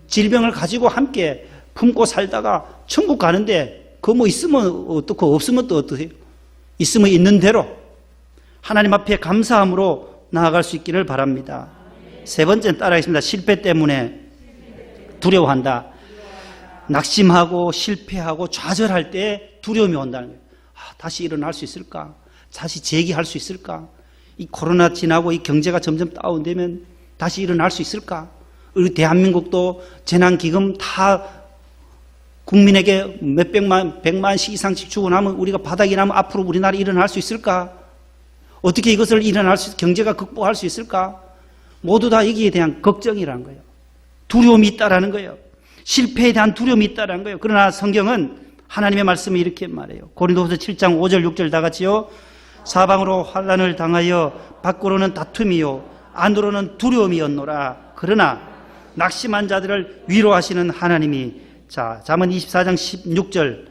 질병을 가지고 함께 품고 살다가 천국 가는데 그거 뭐 있으면 어떻고 없으면 또 어떠세요? 있으면 있는 대로 하나님 앞에 감사함으로 나아갈 수 있기를 바랍니다. 세 번째는 따라하겠습니다. 실패 때문에 두려워한다. 낙심하고 실패하고 좌절할 때 두려움이 온다는 거예요. 다시 일어날 수 있을까? 다시 재기할 수 있을까? 이 코로나 지나고 이 경제가 점점 다운되면 다시 일어날 수 있을까? 우리 대한민국도 재난기금 다 국민에게 백만씩 이상씩 주고 나면 우리가 바닥이 나면 앞으로 우리나라 일어날 수 있을까? 어떻게 이것을 경제가 극복할 수 있을까? 모두 다 여기에 대한 걱정이라는 거예요. 두려움이 있다라는 거예요. 실패에 대한 두려움이 있다라는 거예요. 그러나 성경은 하나님의 말씀을 이렇게 말해요. 고린도후서 7장 5절 6절 다 같이요. 사방으로 환난을 당하여 밖으로는 다툼이요 안으로는 두려움이었노라. 그러나 낙심한 자들을 위로하시는 하나님이 잠언 24장 16절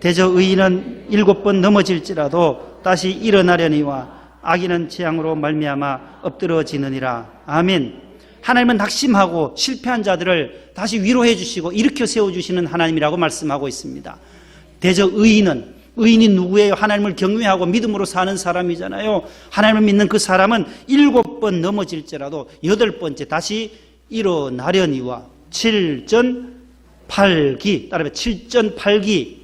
대저 의인은 7번 넘어질지라도 다시 일어나려니와 악인은 재앙으로 말미암아 엎드러지느니라. 아멘. 하나님은 낙심하고 실패한 자들을 다시 위로해 주시고 일으켜 세워주시는 하나님이라고 말씀하고 있습니다. 대저 의인이 누구예요? 하나님을 경외하고 믿음으로 사는 사람이잖아요. 하나님을 믿는 그 사람은 7번 넘어질지라도 8번째 다시 일어나려니와 7전8기 따라해 7전8기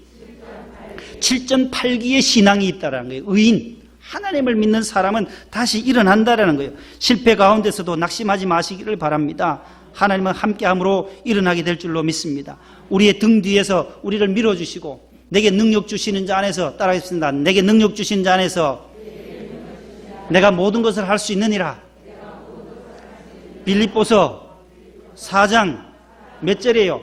7전8기의 신앙이 있다는 거예요. 의인 하나님을 믿는 사람은 다시 일어난다라는 거예요. 실패 가운데서도 낙심하지 마시기를 바랍니다. 하나님은 함께함으로 일어나게 될 줄로 믿습니다. 우리의 등 뒤에서 우리를 밀어주시고 내게 능력 주시는 자 안에서 따라하겠습니다. 내게 능력 주시는 자 안에서 내가 모든 것을 할 수 있느니라. 빌립보서 4장 몇 절이에요?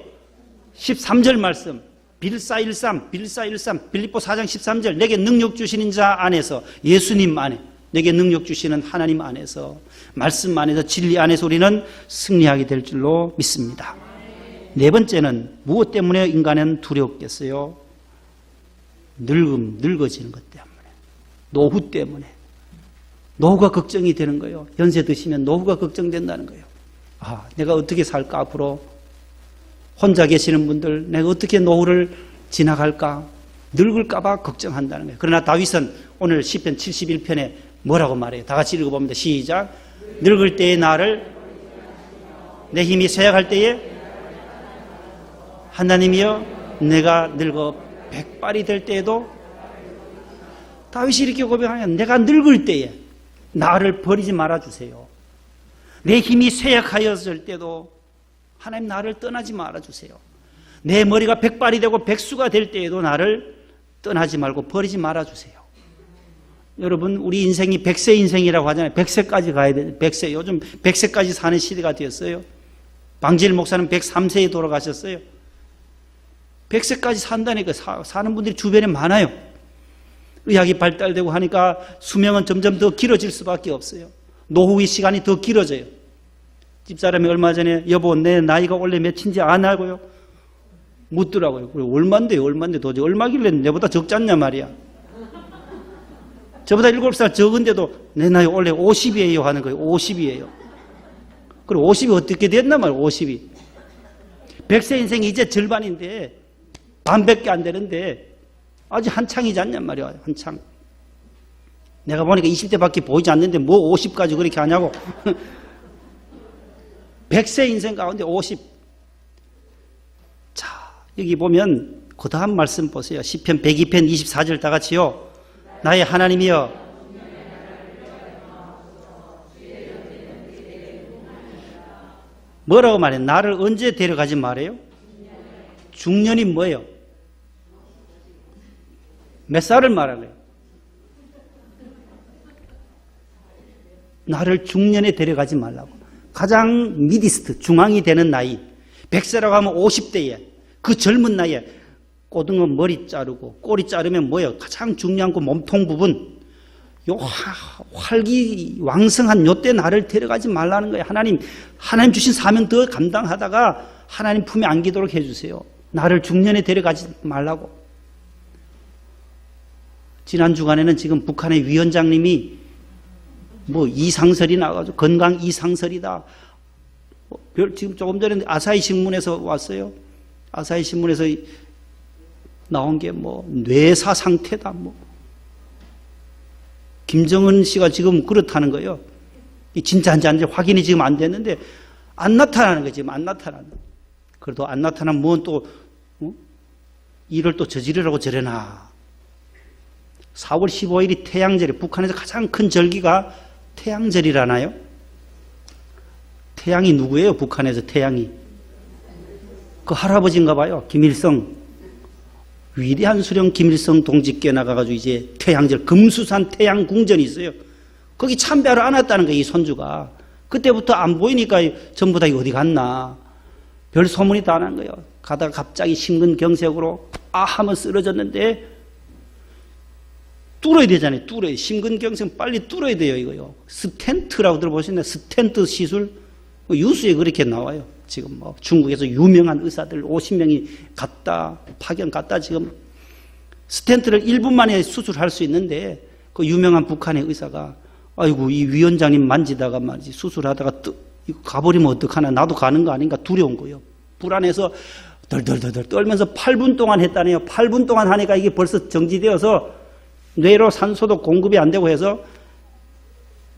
13절 말씀. 빌립보 4장 13절 내게 능력 주시는 자 안에서 예수님 안에 내게 능력 주시는 하나님 안에서 말씀 안에서 진리 안에서 우리는 승리하게 될 줄로 믿습니다. 네 번째는 무엇 때문에 인간은 두렵겠어요? 늙어지는 것 때문에, 노후 때문에. 노후가 걱정이 되는 거예요. 연세 드시면 노후가 걱정된다는 거예요. 내가 어떻게 살까 앞으로? 혼자 계시는 분들 내가 어떻게 노후를 지나갈까? 늙을까 봐 걱정한다는 거예요. 그러나 다윗은 오늘 시편 71편에 뭐라고 말해요? 다 같이 읽어봅니다. 시작. 늙을 때의 나를 내 힘이 쇠약할 때에 하나님이여 내가 늙어 백발이 될 때에도 다윗이 이렇게 고백하면 내가 늙을 때에 나를 버리지 말아주세요. 내 힘이 쇠약하였을 때도 하나님 나를 떠나지 말아주세요. 내 머리가 백발이 되고 백수가 될 때에도 나를 떠나지 말고 버리지 말아주세요. 여러분 우리 인생이 100세 인생이라고 하잖아요. 100세까지 가야 돼요. 100세. 요즘 100세까지 사는 시대가 되었어요. 방지일 목사는 103세에 돌아가셨어요. 100세까지 산다니까 사는 분들이 주변에 많아요. 의학이 발달되고 하니까 수명은 점점 더 길어질 수밖에 없어요. 노후의 시간이 더 길어져요. 집사람이 얼마 전에 여보 내 나이가 원래 몇인지 아냐고요? 묻더라고요. 얼만데요? 도대체 얼마길래 내보다 적지 않냐 말이야. 저보다 7살 적은데도 내 나이 원래 50이에요 하는 거예요. 50이에요. 그리고 50이 어떻게 됐나 말이야. 50이. 100세 인생이 이제 절반인데 반밖에 안 되는데 아직 한창이지 않냔 말이야. 한창. 내가 보니까 20대밖에 보이지 않는데 뭐 50까지 그렇게 하냐고. 100세 인생 가운데 50. 자, 여기 보면 그 다음 말씀 보세요. 시편 102편 24절 다 같이요. 나의 하나님이여 뭐라고 말해요? 나를 언제 데려가지 말해요? 중년이 뭐예요? 몇 살을 말하는 거예요? 나를 중년에 데려가지 말라고. 가장 미디스트, 중앙이 되는 나이. 100세라고 하면 50대에 그 젊은 나이에 고등어 머리 자르고 꼬리 자르면 뭐예요? 가장 중요한 그 몸통 부분. 요 활기 왕성한 요때 나를 데려가지 말라는 거예요. 하나님 주신 사명 더 감당하다가 하나님 품에 안기도록 해주세요. 나를 중년에 데려가지 말라고. 지난 주간에는 지금 북한의 위원장님이 이상설이 나와가지고 건강 이상설이다. 지금 조금 전에 아사히 신문에서 왔어요. 아사히 신문에서 나온 게 뇌사 상태다. 김정은 씨가 지금 그렇다는 거예요. 진짜인지 아닌지 확인이 지금 안 됐는데 안 나타나는 거예요. 지금 안 나타나는. 그래도 안 나타나면 뭔 또 일을 또 저지르라고 저래나. 4월 15일이 태양절에 북한에서 가장 큰 절기가 태양절이라나요? 태양이 누구예요? 북한에서 태양이. 그 할아버지인가 봐요. 김일성. 위대한 수령 김일성 동지께 나가가지고 이제 태양절, 금수산 태양궁전이 있어요. 거기 참배하러 안 왔다는 거예요, 이 손주가. 그때부터 안 보이니까 전부 다 어디 갔나. 별 소문이 다 난 거예요. 가다가 갑자기 심근경색으로 하면 쓰러졌는데 뚫어야 되잖아요. 뚫어야. 심근경색 빨리 뚫어야 돼요, 이거요. 스텐트라고 들어보셨나요? 스텐트 시술. 뉴스에 그렇게 나와요. 지금 뭐 중국에서 유명한 의사들 50명이 파견 갔다 지금 스텐트를 1분 만에 수술할 수 있는데 그 유명한 북한의 의사가 아이고 이 위원장님 만지다가 말이지 수술하다가 이거 가버리면 어떡하나 나도 가는 거 아닌가 두려운 거예요. 불안해서 덜덜덜 떨면서 8분 동안 했다네요. 8분 동안 하니까 이게 벌써 정지되어서 뇌로 산소도 공급이 안 되고 해서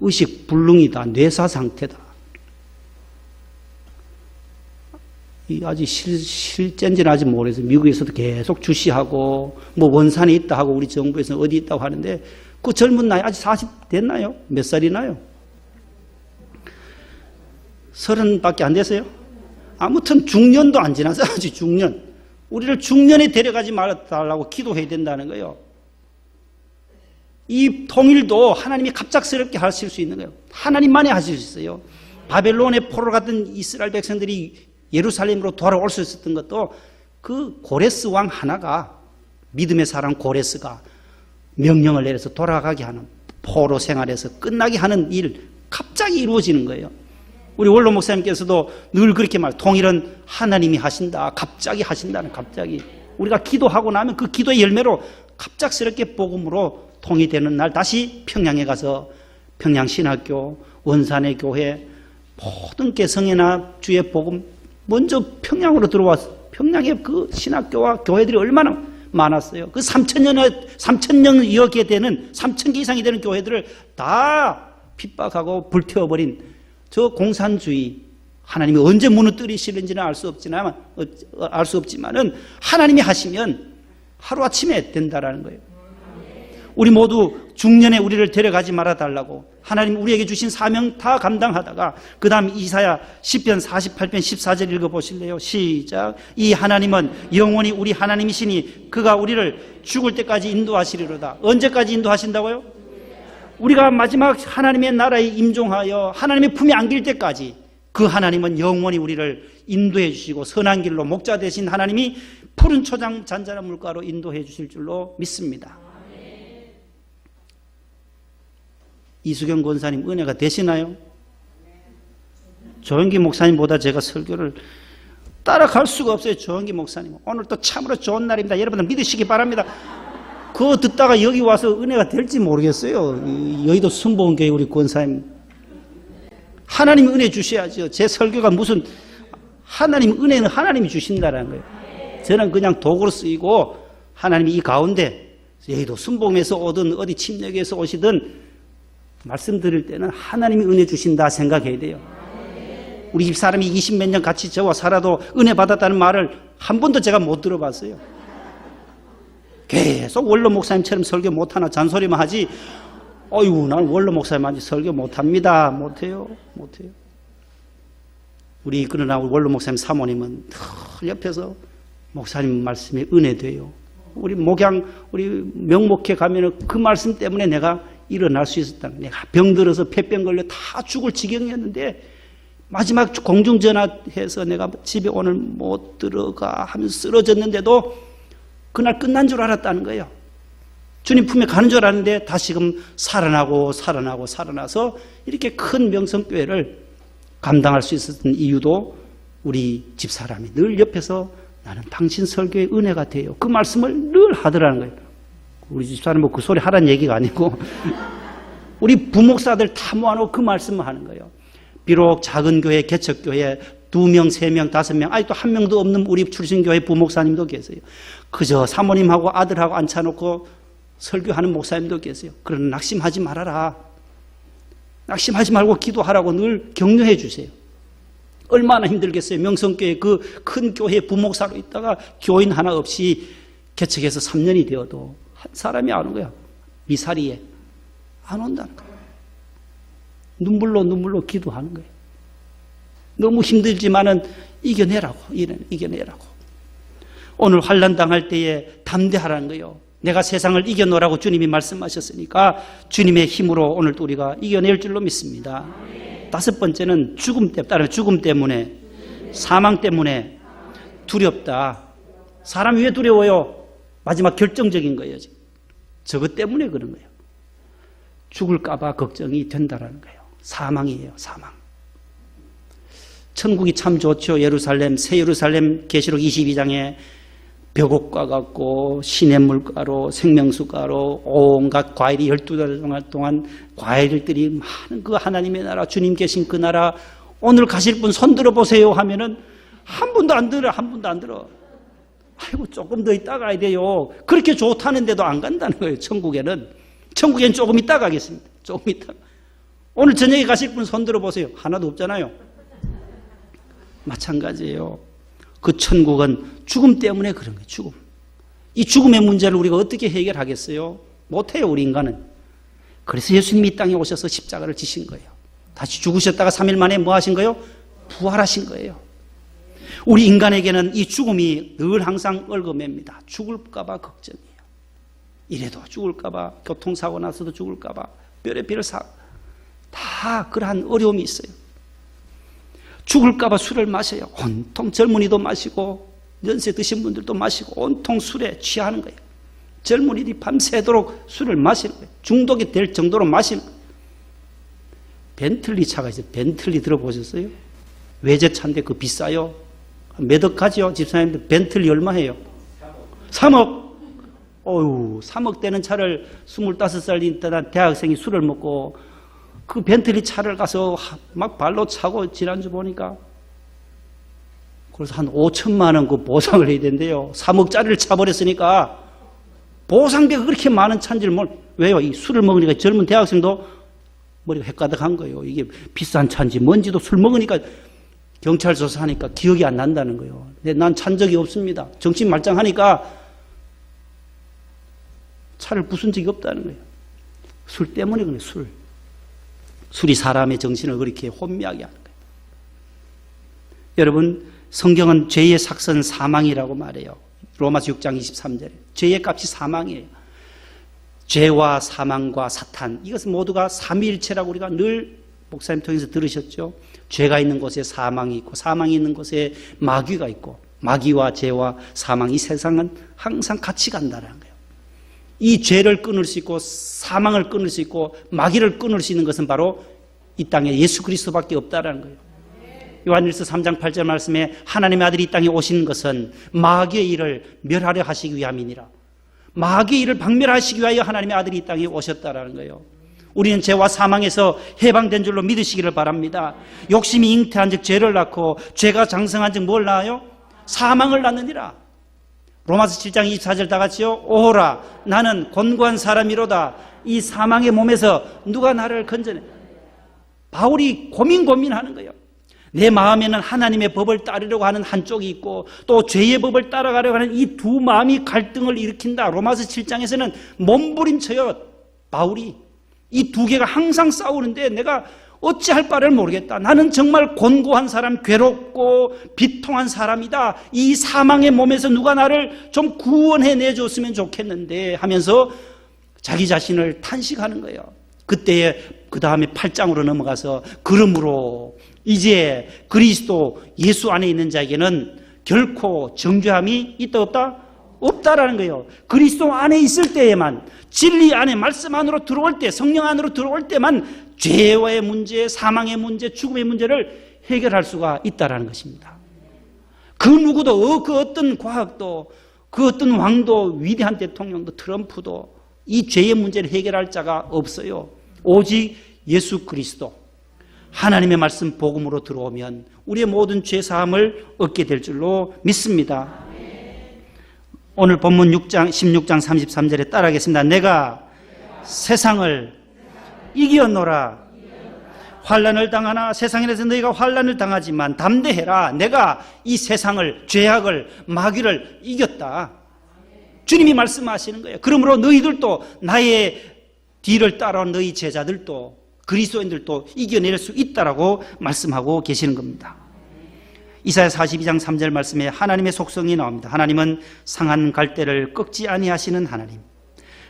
의식 불능이다. 뇌사 상태다. 아직 실제인지는 아직 모르겠어요. 미국에서도 계속 주시하고 뭐 원산에 있다 하고 우리 정부에서는 어디 있다고 하는데 그 젊은 나이 아직 40 됐나요? 몇 살이나요? 30밖에 안 됐어요? 아무튼 중년도 안 지나서 아직 중년. 우리를 중년에 데려가지 말아달라고 기도해야 된다는 거예요. 이 통일도 하나님이 갑작스럽게 하실 수 있는 거예요. 하나님만이 하실 수 있어요. 바벨론의 포로 갔던 이스라엘 백성들이 예루살렘으로 돌아올 수 있었던 것도 그 고레스 왕 하나가 믿음의 사람 고레스가 명령을 내려서 돌아가게 하는 포로 생활에서 끝나게 하는 일 갑자기 이루어지는 거예요. 우리 원로 목사님께서도 늘 그렇게 통일은 하나님이 하신다. 갑자기 하신다는 갑자기. 우리가 기도하고 나면 그 기도의 열매로 갑작스럽게 복음으로 통일되는 날 다시 평양에 가서 평양신학교, 원산의 교회 모든 개성이나 주의 복음 먼저 평양으로 들어와서 평양의 그 신학교와 교회들이 얼마나 많았어요. 그 3,000년 이어게 되는 3,000개 이상이 되는 교회들을 다 핍박하고 불태워버린 저 공산주의 하나님이 언제 무너뜨리시는지는 알 수 없지만은 하나님이 하시면 하루아침에 된다라는 거예요. 우리 모두 중년에 우리를 데려가지 말아달라고 하나님 우리에게 주신 사명 다 감당하다가 그 다음 이사야 10편 48편 14절 읽어보실래요? 시작. 이 하나님은 영원히 우리 하나님이시니 그가 우리를 죽을 때까지 인도하시리로다. 언제까지 인도하신다고요? 우리가 마지막 하나님의 나라에 임종하여 하나님의 품에 안길 때까지 그 하나님은 영원히 우리를 인도해 주시고 선한 길로 목자 되신 하나님이 푸른 초장 잔잔한 물가로 인도해 주실 줄로 믿습니다. 이수경 권사님 은혜가 되시나요? 조영기 목사님보다 제가 설교를 따라갈 수가 없어요. 조영기 목사님 오늘 또 참으로 좋은 날입니다. 여러분들 믿으시기 바랍니다. 그거 듣다가 여기 와서 은혜가 될지 모르겠어요. 여의도 순복음교회 우리 권사님 하나님이 은혜 주셔야죠. 제 설교가 무슨 하나님 은혜는 하나님이 주신다는 거예요. 저는 그냥 도구로 쓰이고 하나님이 이 가운데 여의도 순복음에서 오든 어디 침례교에서 오시든 말씀드릴 때는 하나님이 은혜 주신다 생각해야 돼요. 우리 집 사람이 20몇 년 같이 저와 살아도 은혜 받았다는 말을 한 번도 제가 못 들어봤어요. 계속 원로 목사님처럼 설교 못하나 잔소리만 하지 어이구 난 원로 목사님한테 설교 못합니다. 못해요. 우리 그러나 원로 목사님 사모님은 늘 옆에서 목사님 말씀에 은혜돼요. 우리 우리 명목회 가면은 그 말씀 때문에 내가 일어날 수 있었다. 내가 병들어서 폐병 걸려 다 죽을 지경이었는데 마지막 공중전화해서 내가 집에 오늘 못 들어가 하면서 쓰러졌는데도 그날 끝난 줄 알았다는 거예요. 주님 품에 가는 줄 알았는데 다시금 살아나서 이렇게 큰 명성교회를 감당할 수 있었던 이유도 우리 집사람이 늘 옆에서 나는 당신 설교의 은혜가 돼요. 그 말씀을 늘 하더라는 거예요. 우리 집사람은 뭐 그 소리 하라는 얘기가 아니고 우리 부목사들 다 모아놓고 그 말씀을 하는 거예요. 비록 작은 교회, 개척교회 2명, 3명, 5명 아직도 1명도 없는 우리 출신교회 부목사님도 계세요. 그저 사모님하고 아들하고 앉혀놓고 설교하는 목사님도 계세요. 그러나 낙심하지 말아라. 낙심하지 말고 기도하라고 늘 격려해 주세요. 얼마나 힘들겠어요. 명성교회 그 큰 교회 부목사로 있다가 교인 하나 없이 개척해서 3년이 되어도 한 사람이 안 온 거야. 미사리에 안 온다는 거야. 눈물로 기도하는 거예요. 너무 힘들지만은 이겨내라고. 오늘 환난 당할 때에 담대하라는 거예요. 내가 세상을 이겨놓으라고 주님이 말씀하셨으니까 주님의 힘으로 오늘도 우리가 이겨낼 줄로 믿습니다. 다섯 번째는 죽음 때문에, 사망 때문에 두렵다. 사람이 왜 두려워요? 마지막 결정적인 거예요. 저것 때문에 그런 거예요. 죽을까봐 걱정이 된다라는 거예요. 사망이에요, 사망. 천국이 참 좋죠. 예루살렘, 새 예루살렘 계시록 22장에 벽옥과 같고 시냇물가로 생명수가로 온갖 과일이 12달 동안 과일들이 많은 그 하나님의 나라, 주님 계신 그 나라, 오늘 가실 분 손 들어보세요 하면은 한 분도 안 들어. 아이고 조금 더 있다 가야 돼요. 그렇게 좋다는데도 안 간다는 거예요. 천국에는 조금 있다 가겠습니다. 조금 있다. 오늘 저녁에 가실 분 손 들어보세요. 하나도 없잖아요. 마찬가지예요. 그 천국은 죽음 때문에 그런 거예요. 죽음. 이 죽음의 문제를 우리가 어떻게 해결하겠어요? 못해요, 우리 인간은. 그래서 예수님이 이 땅에 오셔서 십자가를 지신 거예요. 다시 죽으셨다가 3일 만에 뭐 하신 거예요? 부활하신 거예요. 우리 인간에게는 이 죽음이 늘 항상 얽어맵니다. 죽을까 봐 걱정이에요. 이래도 죽을까 봐, 교통사고 나서도 죽을까 봐, 별의별 다 그러한 어려움이 있어요. 죽을까 봐 술을 마셔요. 온통 젊은이도 마시고 연세 드신 분들도 마시고 온통 술에 취하는 거예요. 젊은이들이 밤새도록 술을 마시는 거예요. 중독이 될 정도로 마시는 거예요. 벤틀리 차가 있어요. 벤틀리 들어보셨어요? 외제차인데 그거 비싸요. 몇 억 가죠? 집사님들 벤틀리 얼마 해요? 3억. 어휴, 3억 되는 차를 25살인 때난 대학생이 술을 먹고 그 벤틀리 차를 가서 막 발로 차고 지난주 보니까 그래서 한 5천만 원 그 보상을 해야 된대요. 3억짜리를 차버렸으니까 보상비가 그렇게 많은 차인 줄 왜요? 이 술을 먹으니까 젊은 대학생도 머리가 헷가득한 거예요. 이게 비싼 차인지 뭔지도 술 먹으니까 경찰 조사하니까 기억이 안 난다는 거예요. 근데 난 찬 적이 없습니다. 정신 말짱하니까 차를 부순 적이 없다는 거예요. 술 때문에 그래요. 술이 사람의 정신을 그렇게 혼미하게 하는 거예요. 여러분, 성경은 죄의 삭선 사망이라고 말해요. 로마서 6장 23절에 죄의 값이 사망이에요. 죄와 사망과 사탄, 이것은 모두가 삼위일체라고 우리가 늘 목사님 통해서 들으셨죠. 죄가 있는 곳에 사망이 있고 사망이 있는 곳에 마귀가 있고 마귀와 죄와 사망, 이 세상은 항상 같이 간다는 거예요. 이 죄를 끊을 수 있고 사망을 끊을 수 있고 마귀를 끊을 수 있는 것은 바로 이 땅에 예수 그리스도밖에 없다라는 거예요. 요한일서 3장 8절 말씀에 하나님의 아들이 이 땅에 오신 것은 마귀의 일을 멸하려 하시기 위함이니라. 마귀의 일을 박멸하시기 위하여 하나님의 아들이 이 땅에 오셨다라는 거예요. 우리는 죄와 사망에서 해방된 줄로 믿으시기를 바랍니다. 욕심이 잉태한 즉 죄를 낳고 죄가 장성한 즉 뭘 낳아요? 사망을 낳느니라. 로마서 7장 24절 다 같이요. 오호라 나는 곤고한 사람이로다. 이 사망의 몸에서 누가 나를 건져내. 바울이 고민하는 거예요. 내 마음에는 하나님의 법을 따르려고 하는 한쪽이 있고 또 죄의 법을 따라가려고 하는 이 두 마음이 갈등을 일으킨다. 로마서 7장에서는 몸부림쳐요. 바울이 이 두 개가 항상 싸우는데 내가 어찌할 바를 모르겠다. 나는 정말 곤고한 사람, 괴롭고 비통한 사람이다. 이 사망의 몸에서 누가 나를 좀 구원해 내줬으면 좋겠는데 하면서 자기 자신을 탄식하는 거예요. 그때에 그 다음에 8장으로 넘어가서 그러므로 이제 그리스도 예수 안에 있는 자에게는 결코 정죄함이 있다 없다? 없다라는 거예요. 그리스도 안에 있을 때에만, 진리 안에 말씀 안으로 들어올 때, 성령 안으로 들어올 때만 죄와의 문제, 사망의 문제, 죽음의 문제를 해결할 수가 있다라는 것입니다. 그 누구도, 그 어떤 과학도, 그 어떤 왕도, 위대한 대통령도, 트럼프도 이 죄의 문제를 해결할 자가 없어요. 오직 예수 그리스도, 하나님의 말씀 복음으로 들어오면 우리의 모든 죄 사함을 얻게 될 줄로 믿습니다. 오늘 본문 16장 33절에 따라하겠습니다. 내가 세상을 이기었노라. 환난을 당하나 세상에서 너희가 환난을 당하지만 담대해라. 내가 이 세상을, 죄악을, 마귀를 이겼다. 주님이 말씀하시는 거예요. 그러므로 너희들도, 나의 뒤를 따라온 너희 제자들도 그리스도인들도 이겨낼 수 있다라고 말씀하고 계시는 겁니다. 이사야 42장 3절 말씀에 하나님의 속성이 나옵니다. 하나님은 상한 갈대를 꺾지 아니하시는 하나님,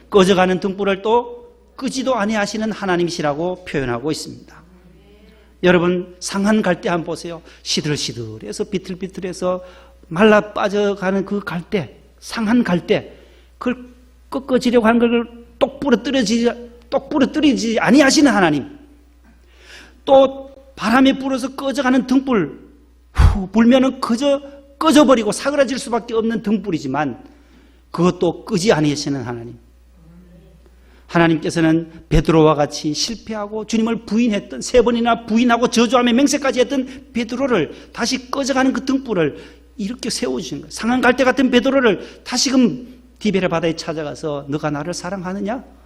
꺼져가는 등불을 또 끄지도 아니하시는 하나님이시라고 표현하고 있습니다. 여러분, 상한 갈대 한번 보세요. 시들시들해서 비틀비틀해서 말라 빠져가는 그 갈대, 상한 갈대, 그걸 꺾어지려고 하는 걸 똑 부러뜨리지 아니하시는 하나님, 또 바람에 불어서 꺼져가는 등불, 불면은 그저 꺼져버리고 사그라질 수밖에 없는 등불이지만 그것도 끄지 아니하시는 하나님. 하나님께서는 베드로와 같이 실패하고 주님을 부인했던, 3번이나 부인하고 저주하며 맹세까지 했던 베드로를 다시 꺼져가는 그 등불을 이렇게 세워주신 거예요. 상한 갈대 같은 베드로를 다시금 디베레 바다에 찾아가서 너가 나를 사랑하느냐?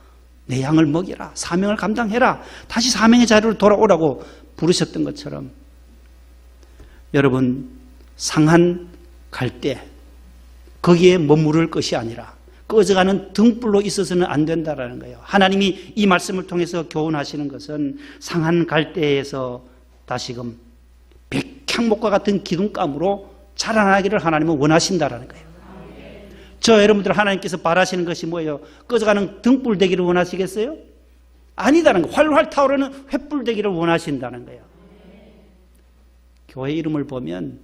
내 양을 먹여라. 사명을 감당해라. 다시 사명의 자리로 돌아오라고 부르셨던 것처럼 여러분, 상한 갈대, 거기에 머무를 것이 아니라 꺼져가는 등불로 있어서는 안 된다라는 거예요. 하나님이 이 말씀을 통해서 교훈하시는 것은 상한 갈대에서 다시금 백향목과 같은 기둥감으로 자라나기를 하나님은 원하신다라는 거예요. 저 여러분들 하나님께서 바라시는 것이 뭐예요? 꺼져가는 등불 되기를 원하시겠어요? 아니다는 거예요. 활활 타오르는 횃불 되기를 원하신다는 거예요. 교회 이름을 보면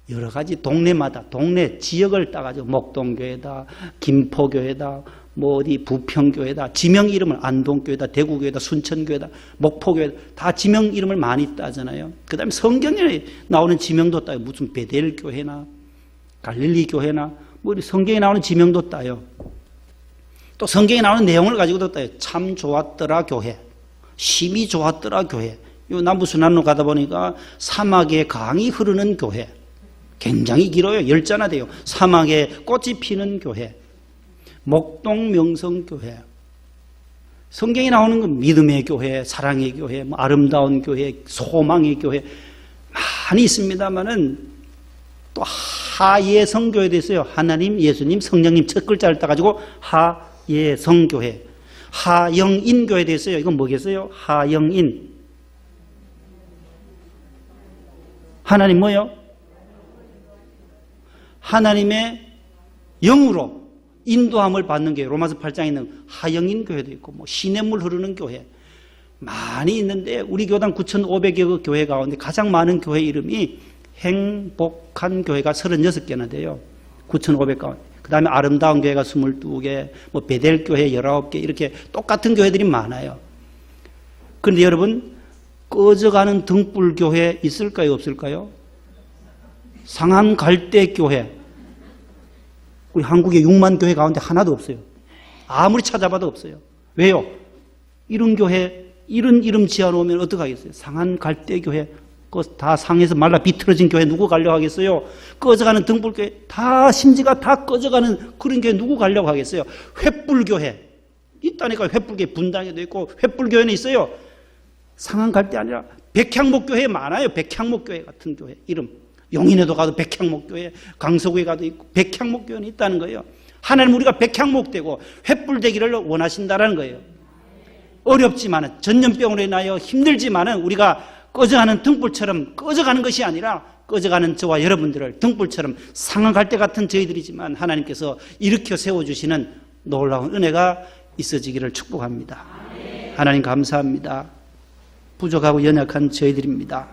여러 가지 동네마다, 동네 지역을 따가지고 목동교회다, 김포교회다, 뭐 어디 부평교회다, 지명 이름을 안동교회다, 대구교회다, 순천교회다, 목포교회다, 다 지명 이름을 많이 따잖아요. 그 다음에 성경에 나오는 지명도 따요. 무슨 베델교회나 갈릴리교회나 뭐 성경에 나오는 지명도 따요. 또 성경에 나오는 내용을 가지고도 따요. 참 좋았더라 교회, 심히 좋았더라 교회. 요 남부순환로 가다 보니까 사막에 강이 흐르는 교회, 굉장히 길어요. 10자나 돼요. 사막에 꽃이 피는 교회, 목동 명성교회. 성경에 나오는 건 믿음의 교회, 사랑의 교회, 뭐 아름다운 교회, 소망의 교회 많이 있습니다만은 또 하예성교회도 있어요. 하나님, 예수님, 성령님 첫 글자를 따가지고 하예성교회. 하영인교회도 있어요. 이건 뭐겠어요? 하영인. 하나님 뭐요? 하나님의 영으로 인도함을 받는 교회. 로마서 8장에 있는 하영인 교회도 있고 뭐 시냇물 흐르는 교회 많이 있는데 우리 교당 9,500여 교회 가운데 가장 많은 교회 이름이 행복한 교회가 36개나 돼요. 9,500 가운데. 그 다음에 아름다운 교회가 22개, 뭐 베델교회 19개, 이렇게 똑같은 교회들이 많아요. 그런데 여러분, 꺼져가는 등불 교회 있을까요? 없을까요? 상한 갈대 교회. 우리 한국의 6만 교회 가운데 하나도 없어요. 아무리 찾아봐도 없어요. 왜요? 이런 교회, 이런 이름 지어놓으면 어떡하겠어요? 상한 갈대 교회. 다 상해서 말라 비틀어진 교회 누구 가려고 하겠어요? 꺼져가는 등불교회, 다 심지가 다 꺼져가는 그런 교회 누구 가려고 하겠어요? 횃불교회 있다니까. 횃불교회 분당에도 있고 횃불교회는 있어요. 상한 갈대 아니라 백향목교회 많아요. 백향목교회 같은 교회 이름. 용인에도 가도 백향목교회, 강서구에 가도 있고 백향목교회는 있다는 거예요. 하나님 우리가 백향목되고 횃불 되기를 원하신다는 거예요. 어렵지만은, 전염병으로 인하여 힘들지만은 우리가 꺼져가는 등불처럼 꺼져가는 것이 아니라 꺼져가는 저와 여러분들을 등불처럼 상한 갈대 같은 저희들이지만 하나님께서 일으켜 세워주시는 놀라운 은혜가 있어지기를 축복합니다. 하나님 감사합니다. 부족하고 연약한 저희들입니다.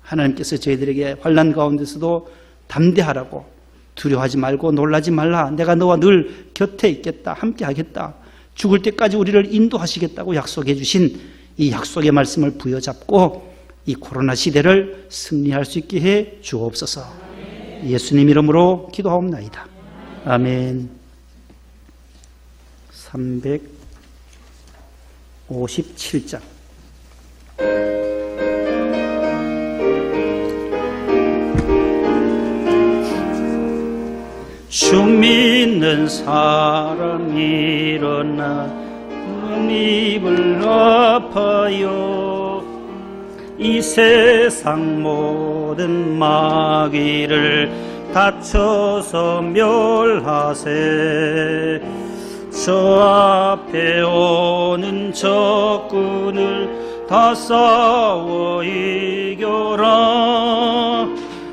하나님께서 저희들에게 환난 가운데서도 담대하라고, 두려워하지 말고 놀라지 말라, 내가 너와 늘 곁에 있겠다, 함께 하겠다, 죽을 때까지 우리를 인도하시겠다고 약속해 주신 이 약속의 말씀을 부여잡고 이 코로나 시대를 승리할 수 있게 해 주옵소서. 예수님 이름으로 기도하옵나이다. 아멘. 357장. 주 믿는 사람 일어나 입을 엎어요. 이 세상 모든 마귀를 다쳐서 멸하세. 저 앞에 오는 적군을 다 싸워 이겨라.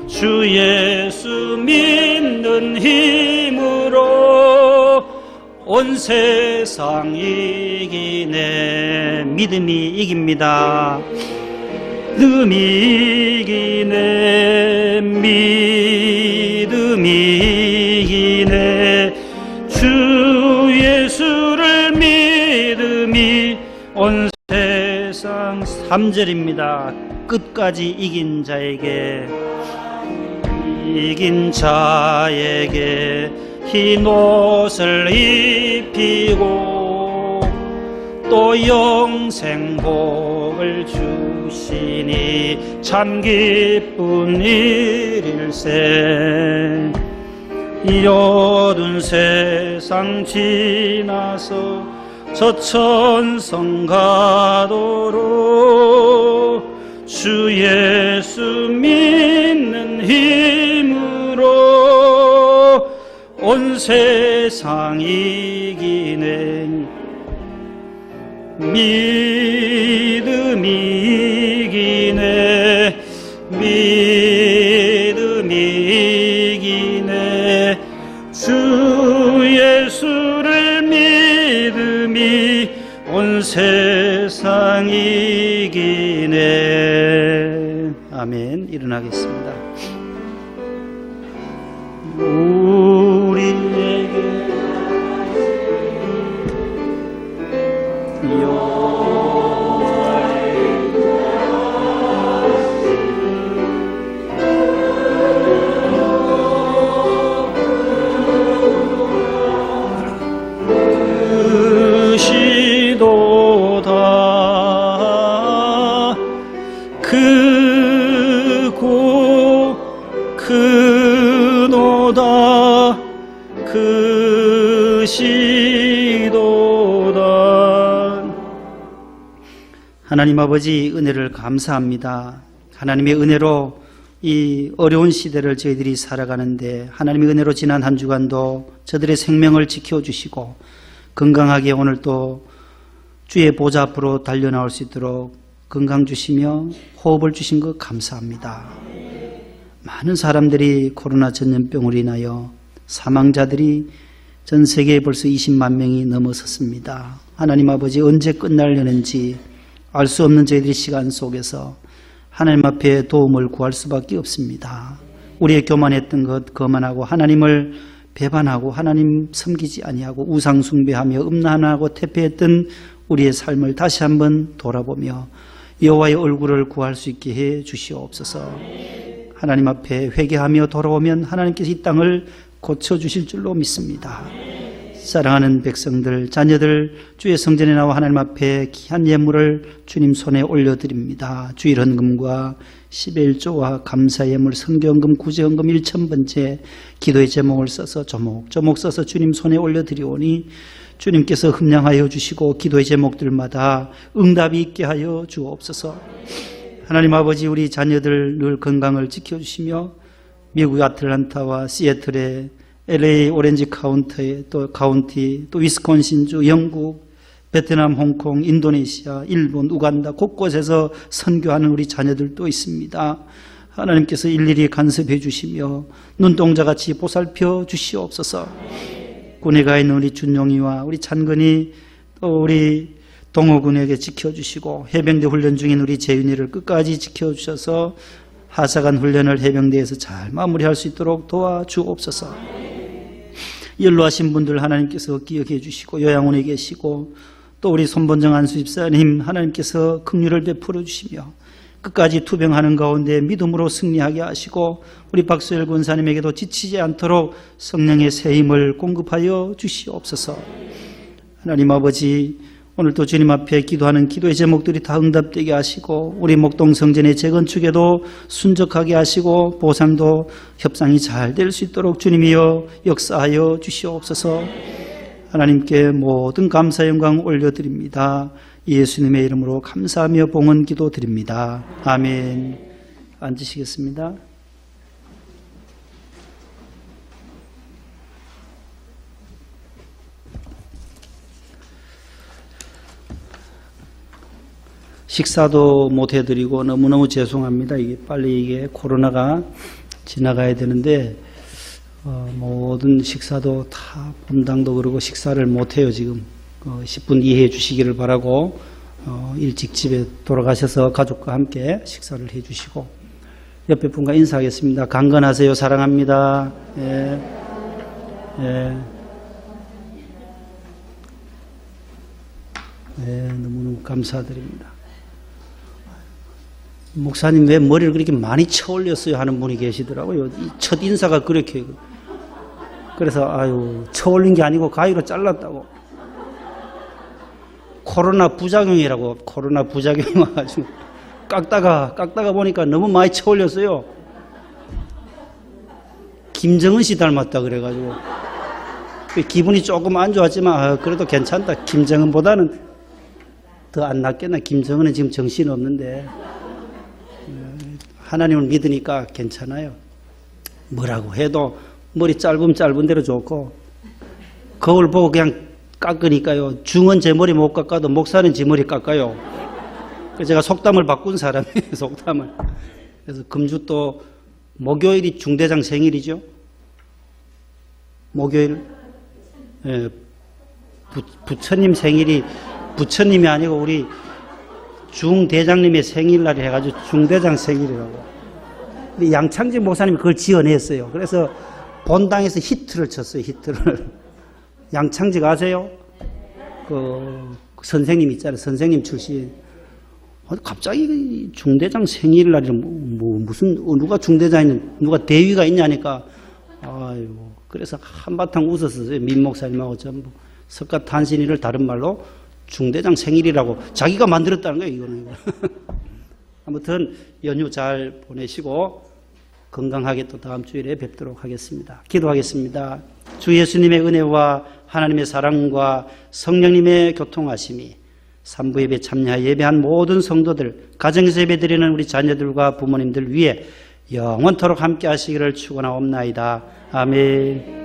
주 예수 믿는 힘으로 온 세상 이기네. 믿음이 이깁니다. 믿음이 이기네. 믿음이 이기네. 주 예수를 믿음이 온 세상. 3절입니다. 끝까지 이긴 자에게, 이긴 자에게 흰 옷을 입히고 또 영생복을 주시니 참 기쁜 일일세. 이 어두운 세상 지나서 저 천성 가도록 주 예수 믿는 힘으로 온 세상 이기네. 믿음이 이기네. 믿음이 이기네. 주 예수를 믿음이 온 세상 이기네. 아멘. 일어나겠습니다. 우리에게 하나님 아버지 은혜를 감사합니다. 하나님의 은혜로 이 어려운 시대를 저희들이 살아가는데 하나님의 은혜로 지난 한 주간도 저들의 생명을 지켜주시고 건강하게 오늘 또 주의 보좌 앞으로 달려나올 수 있도록 건강 주시며 호흡을 주신 것 감사합니다. 많은 사람들이 코로나 전염병으로 인하여 사망자들이 전 세계에 벌써 20만 명이 넘어섰습니다. 하나님 아버지 언제 끝나려는지 알 수 없는 저희들의 시간 속에서 하나님 앞에 도움을 구할 수밖에 없습니다. 우리의 교만했던 것 거만하고 하나님을 배반하고 하나님 섬기지 아니하고 우상 숭배하며 음란하고 퇴폐했던 우리의 삶을 다시 한번 돌아보며 여호와의 얼굴을 구할 수 있게 해 주시옵소서. 하나님 앞에 회개하며 돌아오면 하나님께서 이 땅을 고쳐주실 줄로 믿습니다. 사랑하는 백성들, 자녀들 주의 성전에 나와 하나님 앞에 귀한 예물을 주님 손에 올려드립니다. 주일 헌금과 11조와 감사 예물, 성경금, 구제헌금 1000번째 기도의 제목을 써서 조목조목 써서 주님 손에 올려드리오니 주님께서 흠량하여 주시고 기도의 제목들마다 응답이 있게 하여 주옵소서. 하나님 아버지, 우리 자녀들 늘 건강을 지켜주시며 미국 아틀란타와 시애틀의 LA 오렌지 카운티, 또 위스콘신주, 영국, 베트남, 홍콩, 인도네시아, 일본, 우간다 곳곳에서 선교하는 우리 자녀들도 있습니다. 하나님께서 일일이 간섭해 주시며 눈동자같이 보살펴 주시옵소서. 군에 가 있는 우리 준용이와 우리 찬근이 또 우리 동호군에게 지켜주시고 해병대 훈련 중인 우리 재윤이를 끝까지 지켜주셔서 하사관 훈련을 해병대에서 잘 마무리할 수 있도록 도와주옵소서. 연로하신 분들 하나님께서 기억해 주시고 요양원에 계시고 또 우리 손본정 안수집사님 하나님께서 긍휼을 베풀어 주시며 끝까지 투병하는 가운데 믿음으로 승리하게 하시고 우리 박수열 권사님에게도 지치지 않도록 성령의 새 힘을 공급하여 주시옵소서. 하나님 아버지, 오늘도 주님 앞에 기도하는 기도의 제목들이 다 응답되게 하시고 우리 목동성전의 재건축에도 순적하게 하시고 보상도 협상이 잘 될 수 있도록 주님이여 역사하여 주시옵소서. 하나님께 모든 감사 영광 올려드립니다. 예수님의 이름으로 감사하며 봉헌 기도 드립니다. 아멘. 앉으시겠습니다. 식사도 못 해드리고 너무너무 죄송합니다. 이게 빨리 이게 코로나가 지나가야 되는데 모든 식사도 다 본당도 그러고 식사를 못 해요. 지금 10분 이해해 주시기를 바라고 일찍 집에 돌아가셔서 가족과 함께 식사를 해 주시고 옆에 분과 인사하겠습니다. 강건하세요. 사랑합니다. 예. 예. 네, 너무너무 감사드립니다. 목사님 왜 머리를 그렇게 많이 쳐 올렸어요 하는 분이 계시더라고요. 첫 인사가 그렇게. 그래서 쳐 올린 게 아니고 가위로 잘랐다고. 코로나 부작용이라고. 코로나 부작용이 와가지고 깎다가 보니까 너무 많이 쳐 올렸어요. 김정은 씨 닮았다 그래가지고 기분이 조금 안 좋았지만 그래도 괜찮다. 김정은보다는 더 안 낫겠나. 김정은은 지금 정신 없는데 하나님을 믿으니까 괜찮아요. 뭐라고 해도 머리 짧으면 짧은 대로 좋고 거울 보고 그냥 깎으니까요. 중은 제 머리 못 깎아도 목사는 제 머리 깎아요. 그래서 제가 속담을 바꾼 사람이에요. 속담을. 그래서 금주 또 목요일이 중대장 생일이죠. 목요일. 예, 부처님 생일이 부처님이 아니고 우리 중대장님의 생일날이 해가지고 중대장 생일이라고. 근데 양창진 목사님이 그걸 지어냈어요. 그래서 본당에서 히트를 쳤어요. 히트를. 양창직 아세요? 그 선생님 있잖아요. 선생님 출신. 갑자기 중대장 생일날이 무슨 누가 중대장이 누가 대위가 있냐니까. 아이고. 그래서 한바탕 웃었어요. 민 목사님하고 전부. 석가탄신일을 다른 말로 중대장 생일이라고 자기가 만들었다는 거예요. 이거는. 아무튼 연휴 잘 보내시고 건강하게 또 다음 주일에 뵙도록 하겠습니다. 기도하겠습니다. 주 예수님의 은혜와 하나님의 사랑과 성령님의 교통하심이 삼부 예배 참여하여 예배한 모든 성도들, 가정에서 예배드리는 우리 자녀들과 부모님들 위해 영원토록 함께 하시기를 축원하옵나이다. 아멘.